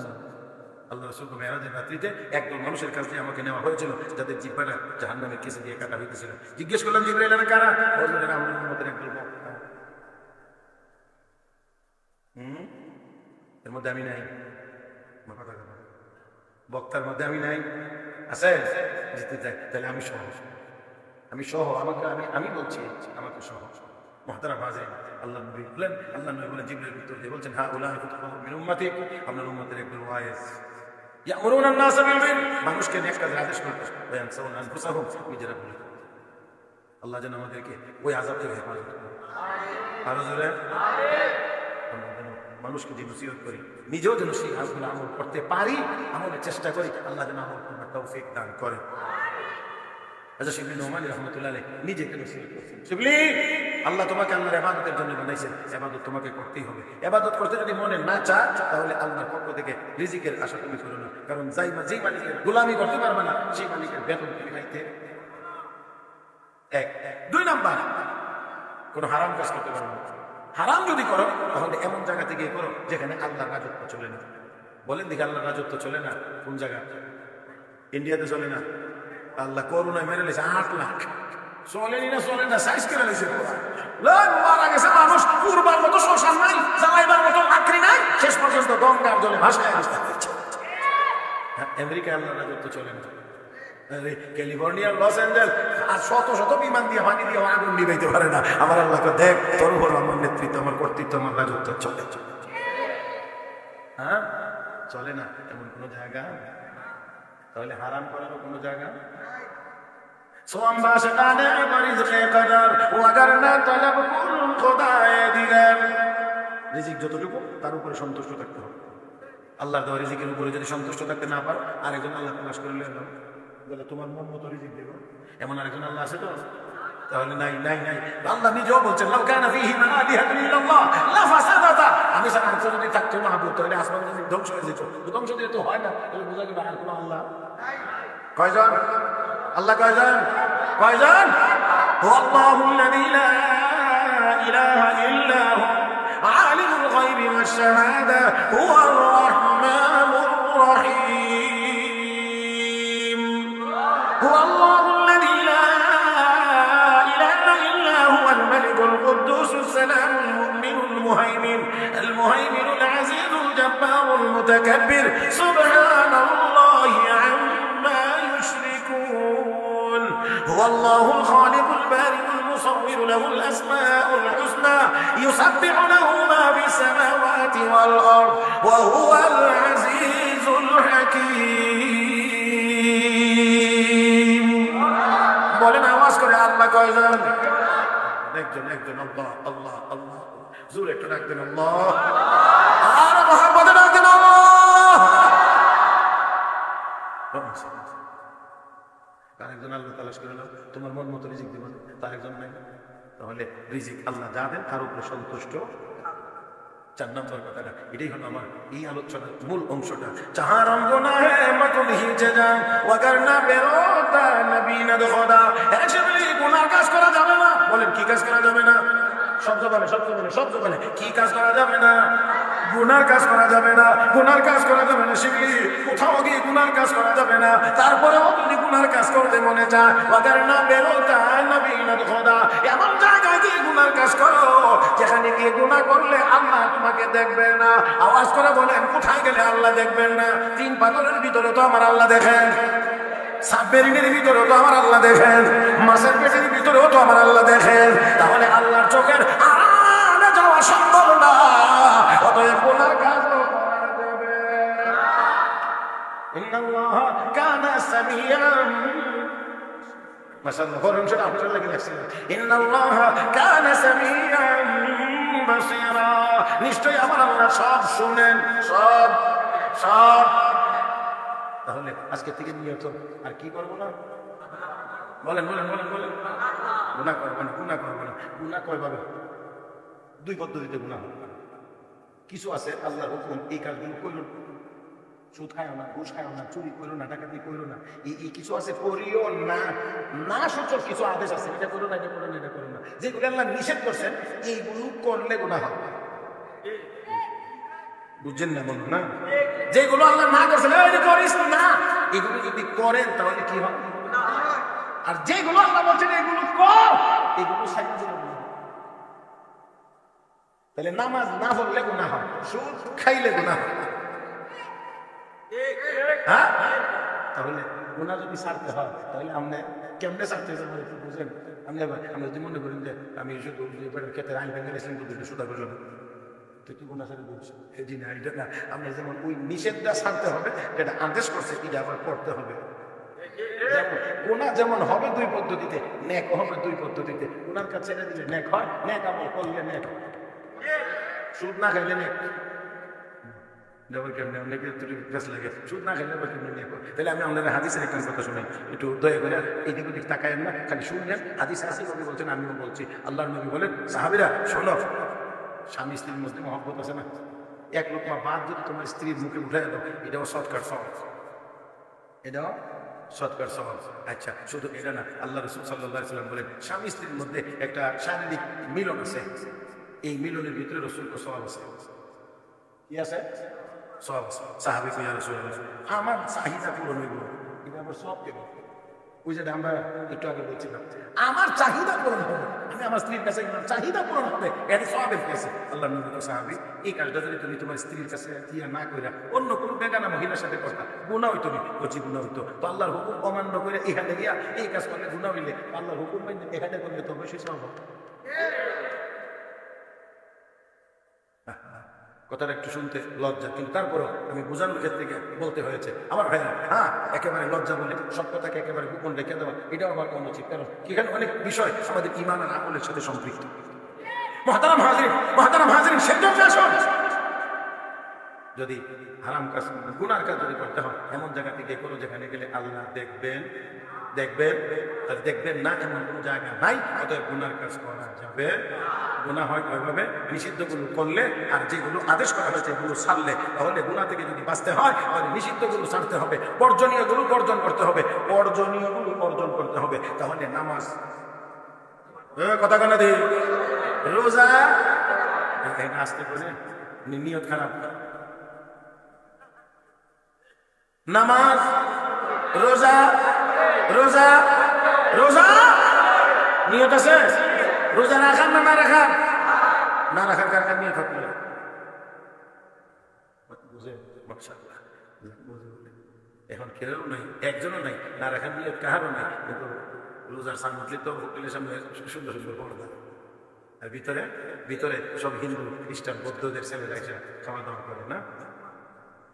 আল্লাহ রাসূল মেরাজের রাত্রিতে একদল মানুষের কাছে আমাকে নেওয়া হয়েছিল যাদের জিহ্বাটা জাহান্নামের কেসে দিয়ে কাটা হইতেছিল জিজ্ঞেস করলাম জিবরাইল এরা কারা বললেন আমার উম্মতের একদল বক্তা এর মধ্যে আমি নাই বক্তার মধ্যে আমি নাই আছে জিতে যাই তাহলে আমি সহজ আমি সহ, আমাকে আমি বলছি, আমাকে সহ। মুহতারাম হাজিরিন, আল্লাহ নবী বলেন, আল্লাহ নবী বলেন, জিবরাইল উত্তর দিয়ে বলছেন, হ্যাঁ উলাইকা ফুতহাউ মিন উম্মতি, আপনার উম্মতের একজন ওয়াইজ ইয়ামুরুনা আন-নাস বিল বির, মানুষকে নেক কাজের আদেশ করবে, ওয়া ইয়ানসাউনা আনফুসাহুম, নিজেরা ভুলে যায়। আল্লাহ যেন আমাদেরকে ওই আযাব থেকে হেফাজত করে। আরো জোরে আমরা যেন মানুষকে যে নসিহত করি, নিজেও যেন সেই কাজগুলো আমল করতে পারি, আমলের চেষ্টা করি। আল্লাহ যেন আমল করার তৌফিক দান করে। আচ্ছা, শিবলি নোমানী রহমতুল্লাহ আলাইহি নিজেকে নসিহত করছেন, শিবলি আল্লাহ তোমাকে আল্লাহর ইবাদতের জন্য বানাইছেন, ইবাদত তোমাকে করতেই হবে। ইবাদত করতে যদি মনে না চায়, তাহলে আল্লাহর পক্ষ থেকে রিজিকের আশা তুমি করো না, কারণ যেই মালিকের গোলামি করতে পারবে না, সেই মালিকের বেতন তুমি পাইতে। এক। দুই নাম্বার, কোন হারাম কাজ করতে পারবে না। হারাম যদি করো, তাহলে এমন জায়গা থেকে করো যেখানে আল্লাহর রাজত্ব চলে না। বলেন দেখি, আল্লাহর রাজত্ব চলে না কোন জায়গা? ইন্ডিয়াতে চলে না? আল্লাহ করোনায় মেরে লেছে 8 লাখ। চলেনি না, চলে না, সাইজ করে লেছে। মারা গেছে মানুষ, পুরবার মতো শ্মশান নাই, জ্বালাইবার মতো লাকড়ি নাই, শেষ পর্যন্ত গঙ্গার জলে ভাসায় আসতে হচ্ছে। আমেরিকায় আল্লাহর রাজত্ব চলে না। ক্যালিফোর্নিয়ার লস অ্যাঞ্জেলস আর শত শত বিমান দিয়ে পানি দিয়ে আগুন নিবাইতে পারে না। আমার আল্লাহকে দেখ, তোর উপর আমার নেতৃত্ব, আমার কর্তৃত্ব, আমার রাজত্ব চলে। হ্যাঁ, চলে না এমন কোন জায়গা? তাহলে হারাম করারও কোন জায়গা? সোয়াম বাশানে বারিজকে কদর ওয়াগারনা তলব কুল খোদায়ে দিগার। রিজিক যতটুকু, তার উপরে সন্তুষ্ট থাকতে হবে। আল্লাহর দেওয়া রিজিকের উপরে যদি সন্তুষ্ট থাকতে না পারো, আরেকজন আল্লাহ তালাশ করলে বলে তোমার মন মতো রিজিক দেব, এমন আরেকজন আল্লাহ আছে তো? তাহলে নাই নাই নাই। আল্লাহ নিজেও বলছেন, লাউ কানা ফীহিমা আলিহাতুন ইল্লাল্লাহ লা ফাসাদাতা, আমি ছাড়া আর যদি থাকতো মাহবুব, তাহলে আসমান যদি ধ্বংস হয়ে যেত। ধ্বংস দিয়ে তো হয় না, তাহলে বোঝা গেল আর কোনো আল্লাহ কয়জন? আল্লাহ কয়জন? কয়জন? হুয়াল্লাহুল্লাযী লা ইলাহা ইল্লা হু আলিমুল গায়বি ওয়াশ শাহাদা হুয়ার রাহমানুর রাহিম। হুয়াল্লাহুল্লাযী লা ইলাহা ইল্লা হুয়াল মালিকুল কুদ্দুসুস সালামুল মুমিনুল মুহাইমিন আল মুহাইমিনুল আজিজুল জাব্বারুল মুতাকাব্বির সুবহানাল্লাহি আম্মা يشركون. هو الله الخالق البارئ المصور له الأسماء الحسنى يسبح له ما في السماوات والأرض وهو العزيز الحكيم. বলেন আওয়াজ করে আল্লাহ কয়জন? একজন একজন। আল্লাহ আল্লাহ আল্লাহ। জোরে একটু ডাকবেন আল্লাহ, আর মুহাম্মদে ডাকবেন আল্লাহ। আরেকজন আল্লাহ তালাশ করে নাও, তোমার মন মতো রিজিক দিব, তার একজন নাই। তাহলে রিজিক আল্লাহ যা দেন তার উপরে সন্তুষ্ট। 4 নম্বর কথাটা, এটাই হলো আমার এই আলোচনার মূল অংশটা। চাহা রঙ্গ না হে মকুল হিজে যান ওয়াগার না বেরোতা নবী না খোদা। এসবই গুনাহ কাজ করা যাবে না। বলেন কি কাজ করা যাবে না? সব জবানে সব জবানে সব জবানে কি কাজ করা যাবে না? গুনার কাজ করা যাবে না। গুনার কাজ করা যাবে না। শিবলি কোথাও গিয়ে গুনার কাজ করা যাবে না। তারপরেও যদি গুনার কাজ করতে মনে চায়, ওয়াগার না বেরোতা নবী না খোদা, এমন জায়গায় গিয়ে গুনার কাজ করো যেখানে গিয়ে গুনাহ করলে আল্লাহ তোমাকে দেখবেন না। আওয়াজ করে বলেন, কোথায় গেলে আল্লাহ দেখবেন না? 3 পাথরের ভিতরে তো আমার আল্লাহ দেখেন, সাবমেরিনের ভিতরেও তো আমার আল্লাহ দেখেন, মাছের পেটের ভিতরেও তো আমার আল্লাহ দেখেন। তাহলে আল্লাহর চোখের আড়ালে যাওয়া সম্ভব না। অতএব গুনার কাজ করা যাবে না। ইন্নাল্লাহ কানা সামিয়াম, মাশাআল্লাহ বলেন সেটা আপনারা লাগি রাখছেন। ইন্নাল্লাহ কানা সামিয়াম বাসীরা, নিশ্চয়ই আমার আল্লাহ সব শুনেন, সব সব। তাহলে আজকে থেকে নিয়ত আর কি করবো না? বলেন বলেন বলেন বলেন। গুনাহ করবো না, গুনাহ করবো না। গুনাহ কয়ভাবে? 2 পদ্ধতিতে গুনাহ হবে। কিছু আছে আল্লাহর হুকুম, এই কাজগুলো কইরো না, সুদ খায়ও না, ঘুষ খায়ও না, চুরি করো না, ডাকাতি করো না। এই কিছু আছে করিও না, না সূচক কিছু আদেশ আছে, এটা করো না, এটা করো না, এটা করো না। যেগুলো আল্লাহ নিষেধ করছেন, এইগুলো করলে গুনাহ হবে। বুঝছেন না? বলুন না, যেগুলো আল্লাহ না করছেন এটা করিস না, এগুলো যদি করেন তাহলে কি হবে? আর যেগুলো আল্লাহ বলছেন এগুলো কর, এগুলো সাইড। তাহলে নামাজ না পড়লে গুনাহ হয়, সুদ খাইলে গুনাহ হয়। হ্যাঁ, তাহলে গুনাহ যদি ছাড়তে হয় তাহলে আমরা কেমনে ছাড়তে আমার একটু বুঝেন। আমরা যদি মনে করেন যে আমি শুধু ক্ষেত্রে আইন ভেঙে গেছিলাম কিন্তু সুদা করলাম, তো কি গুণা ছাড়ে বলছি এই জি না, এটা না। আমরা যেমন ওই নিষেধটা ছাড়তে হবে, যেটা আদেশ করছে এটা আবার করতে হবে। গুনাহ যেমন হবে দুই পদ্ধতিতে, নেক হবে দুই পদ্ধতিতে। গুনার কাছে ছেড়ে দিলে নেক হয়, নেক আমল করলে নেক। সুদ না খাইলে নেক, সুদ না খাইলে নেক। তাহলে আমি আমাদের হাদিসের একটা কথা শুনাই, একটু দয়া করে এদিক ওদিক তাকায়েন না, খালি শুনলেন। হাদিস আছে, নবী বলছেন, আমিও বলছি। আল্লাহর নবী বলেন, সাহাবীরা শোনো, স্বামী স্ত্রীর মধ্যে মহব্বত আছে না, এক লোকমা ভাত যদি তোমার স্ত্রীর মুখে উঠে দাও, এটাও সৎকার সওয়াব, এটাও সৎকার সওয়াব। আচ্ছা, শুধু এটা না, আল্লাহ রাসূল সাল্লাল্লাহু আলাইহি ওয়াসাল্লাম বলেন, স্বামী স্ত্রীর মধ্যে একটা শারীরিক মিলন আছে, এই মিলনের ভিতরে রাসূলের সওয়াব আছে। কি আছে? সওয়াব আছে। সাহাবী কইয়া, রাসূলুল্লাহ আমার চাহিদা পূরণ হইব, এটা আমার সওয়াব কেন? ওই যে আমরা একটু আগে বলছিলাম, আমার চাহিদা পূরণ হবে, আমি আমার স্ত্রীর কাছে চাহিদা পূরণ হবে, এটা সওয়াবের কাছে। আল্লাহ নবী সাহাবী, এই কাজটা যদি তুমি তোমার স্ত্রীর কাছে দিয়া না কইরা অন্য কোনো বেগানা মহিলার সাথে করতা, গুনাহ হইতো নি? কচি গুনাহ হইতো। তো আল্লাহর হুকুম অমান্য করে এখানে গিয়া এই কাজ করলে গুনাহ হইলে, আল্লাহর হুকুম মাইনে এখানে করলে তো অবশ্যই সওয়াব হবে। কথাটা একটু শুনতে লজ্জা, কিন্তু তারপরও আমি বোঝানোর ক্ষেত্রে বলতে হয়েছে আমার ভাইরা। হ্যাঁ, একেবারে লজ্জা বলে সব কথাকে একেবারে গোপন রেখে দেওয়া, এটাও আমার অনুচিত, কারণ এখানে অনেক বিষয় আমাদের ঈমান আর আমলের সাথে সম্পৃক্ত। মুহতারাম হাজিরিন, সেজন্য আসুন, যদি হারাম কাজ, গুনার কাজ যদি করতে হয়, এমন জায়গা থেকে কোনো যেখানে গেলে আল্লাহ দেখবেন না, এমন কোনো জায়গা নাই। অতএব গুনার কাজ করা যাবে। গুনাহ হয় ওইভাবে নিষিদ্ধগুলো করলে, আর যেগুলো আদেশ করা হয়েছে এগুলো ছাড়লে। তাহলে গুনাহ থেকে যদি বাঁচতে হয়, তাহলে নিষিদ্ধগুলো ছাড়তে হবে, বর্জনীয়গুলো বর্জন করতে হবে, তাহলে নামাজ, কথা কানা দিই, রোজা, আসতে করে নিয়ত খারাপ, নামাজ, রোজা নিয়ত আছে। রোজা রাখার না রাখার, না রাখার কার কার নিয়ত থাকলে এখন কেউ নাই, একজনও নাই, না রাখার নিয়ত কাহারও নাই। কিন্তু রোজার সান উঠলে তো হোটেলের সামনে সুন্দর পড়া, আর ভিতরে সব হিন্দু খ্রিস্টান বৌদ্ধদের ছেলেরা এসে খাওয়া দাওয়া করে না।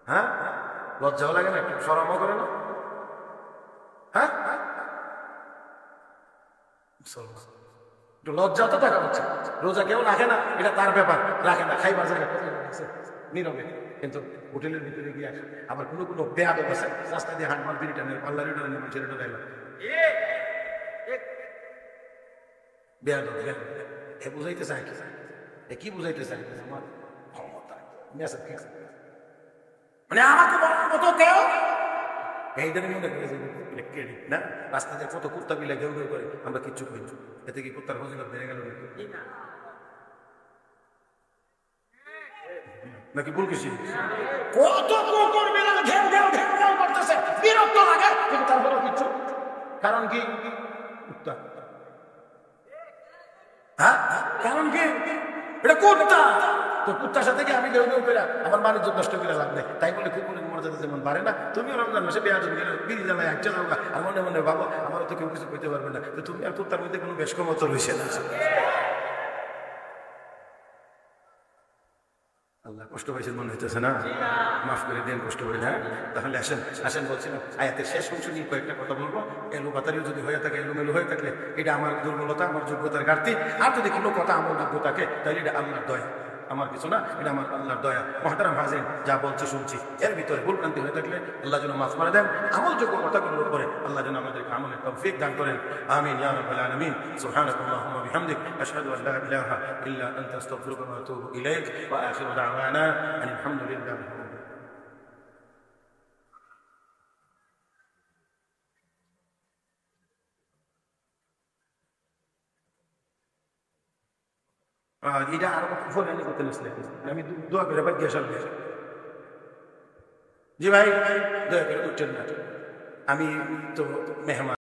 হ্যাঁ, লজ্জাও লাগে না, একটু শরমও করে না। হ্যাঁ, লজ্জা তো থাকা হচ্ছে। রোজা কেউ রাখে না, এটা তার ব্যাপার, রাখে না, খাইবার জায়গা নীরবে। কিন্তু হোটেলের ভিতরে গিয়ে আসে, আবার কোনো বেয়াদব আছে, রাস্তা দিয়ে হাঁটবার বিড়ি টানে, পাল্লারি টানে, মানুষের এটা দেয় বেয়াদব। এ বুঝাইতে চায় কি বুঝাইতে চায়? আমার ক্ষমতা, মানে আমাকে বলার মতো কেউ এইটার মধ্যে না। রাস্তা দিয়ে কত কুত্তা বিলে ঘেউ ঘেউ করে, আমরা কিচ্ছু করি, এতে কি কুত্তার ফজিলত বেড়ে গেল নাকি? ভুল কিছু কত কুকুর বিড়াল ঘেউ ঘেউ ঘেউ ঘেউ করতেছে, বিরক্ত লাগে, কিন্তু তারপরেও কিচ্ছু। কারণ কি? কুত্তা। হ্যাঁ, কারণ কি? এটা কুত্তা। তো কুত্তার সাথে কি আমি ঘেউ ঘেউ করে আমার বাণিজ্য নষ্ট করে লাভ নেই। তাই বলে কুকুরের মর্যাদা যেমন পারে না, তুমিও রমজান মাসে বেয়াদব গেলে বিড়ি জ্বালায় এক চালাও, আর মনে মনে ভাবো আমারও তো কেউ কিছু করতে পারবে না। তো তুমি আর কুত্তার মধ্যে কোনো বেশ ক্ষমত রয়েছে না। আল্লাহ কষ্ট পাইছে মনে হইতেছে না? মাফ করে দেন, কষ্ট করে না। তাহলে আসেন বলছিলাম, আয়াতের শেষ অংশ নিয়ে কয়েকটা কথা বলবো। এলোপাতারিও যদি হয়ে থাকে, এলোমেলো হয়ে থাকলে এটা আমার দুর্বলতা, আমার যোগ্যতার ঘাটতি। আর যদি কোনো কথা আমার যোগ্য থাকে, তাহলে এটা আল্লাহর দয়া, আমার কিছু না, এটা আমার আল্লাহর দয়া। মুহতারাম হাজিরিন, যা বলছি শুনছি, এর ভিতরে ভুলভ্রান্তি হয়ে থাকলে আল্লাহ যেন মাফ করে দেন। আমলযোগ্য কথাগুলোর উপরে আল্লাহ যেন আমাদেরকে আমলের তৌফিক দান করেন। আমিন ইয়া রাব্বাল আলামিন। সুবহানাকাল্লাহুম্মা ওয়া বিহামদিক, আশহাদু আল লা ইলাহা ইল্লা আনতা, আস্তাগফিরুকা ওয়া আতুবু ইলাইক, ওয়া আখিরু দাওয়ানা আলহামদুলিল্লাহি। এটা আরো ফোরানি করতে আসলে আমি দোয়া করে ভাগ্য আসলে। জি ভাই, দয়া করে উঠছেন না, আমি তো মেহমান।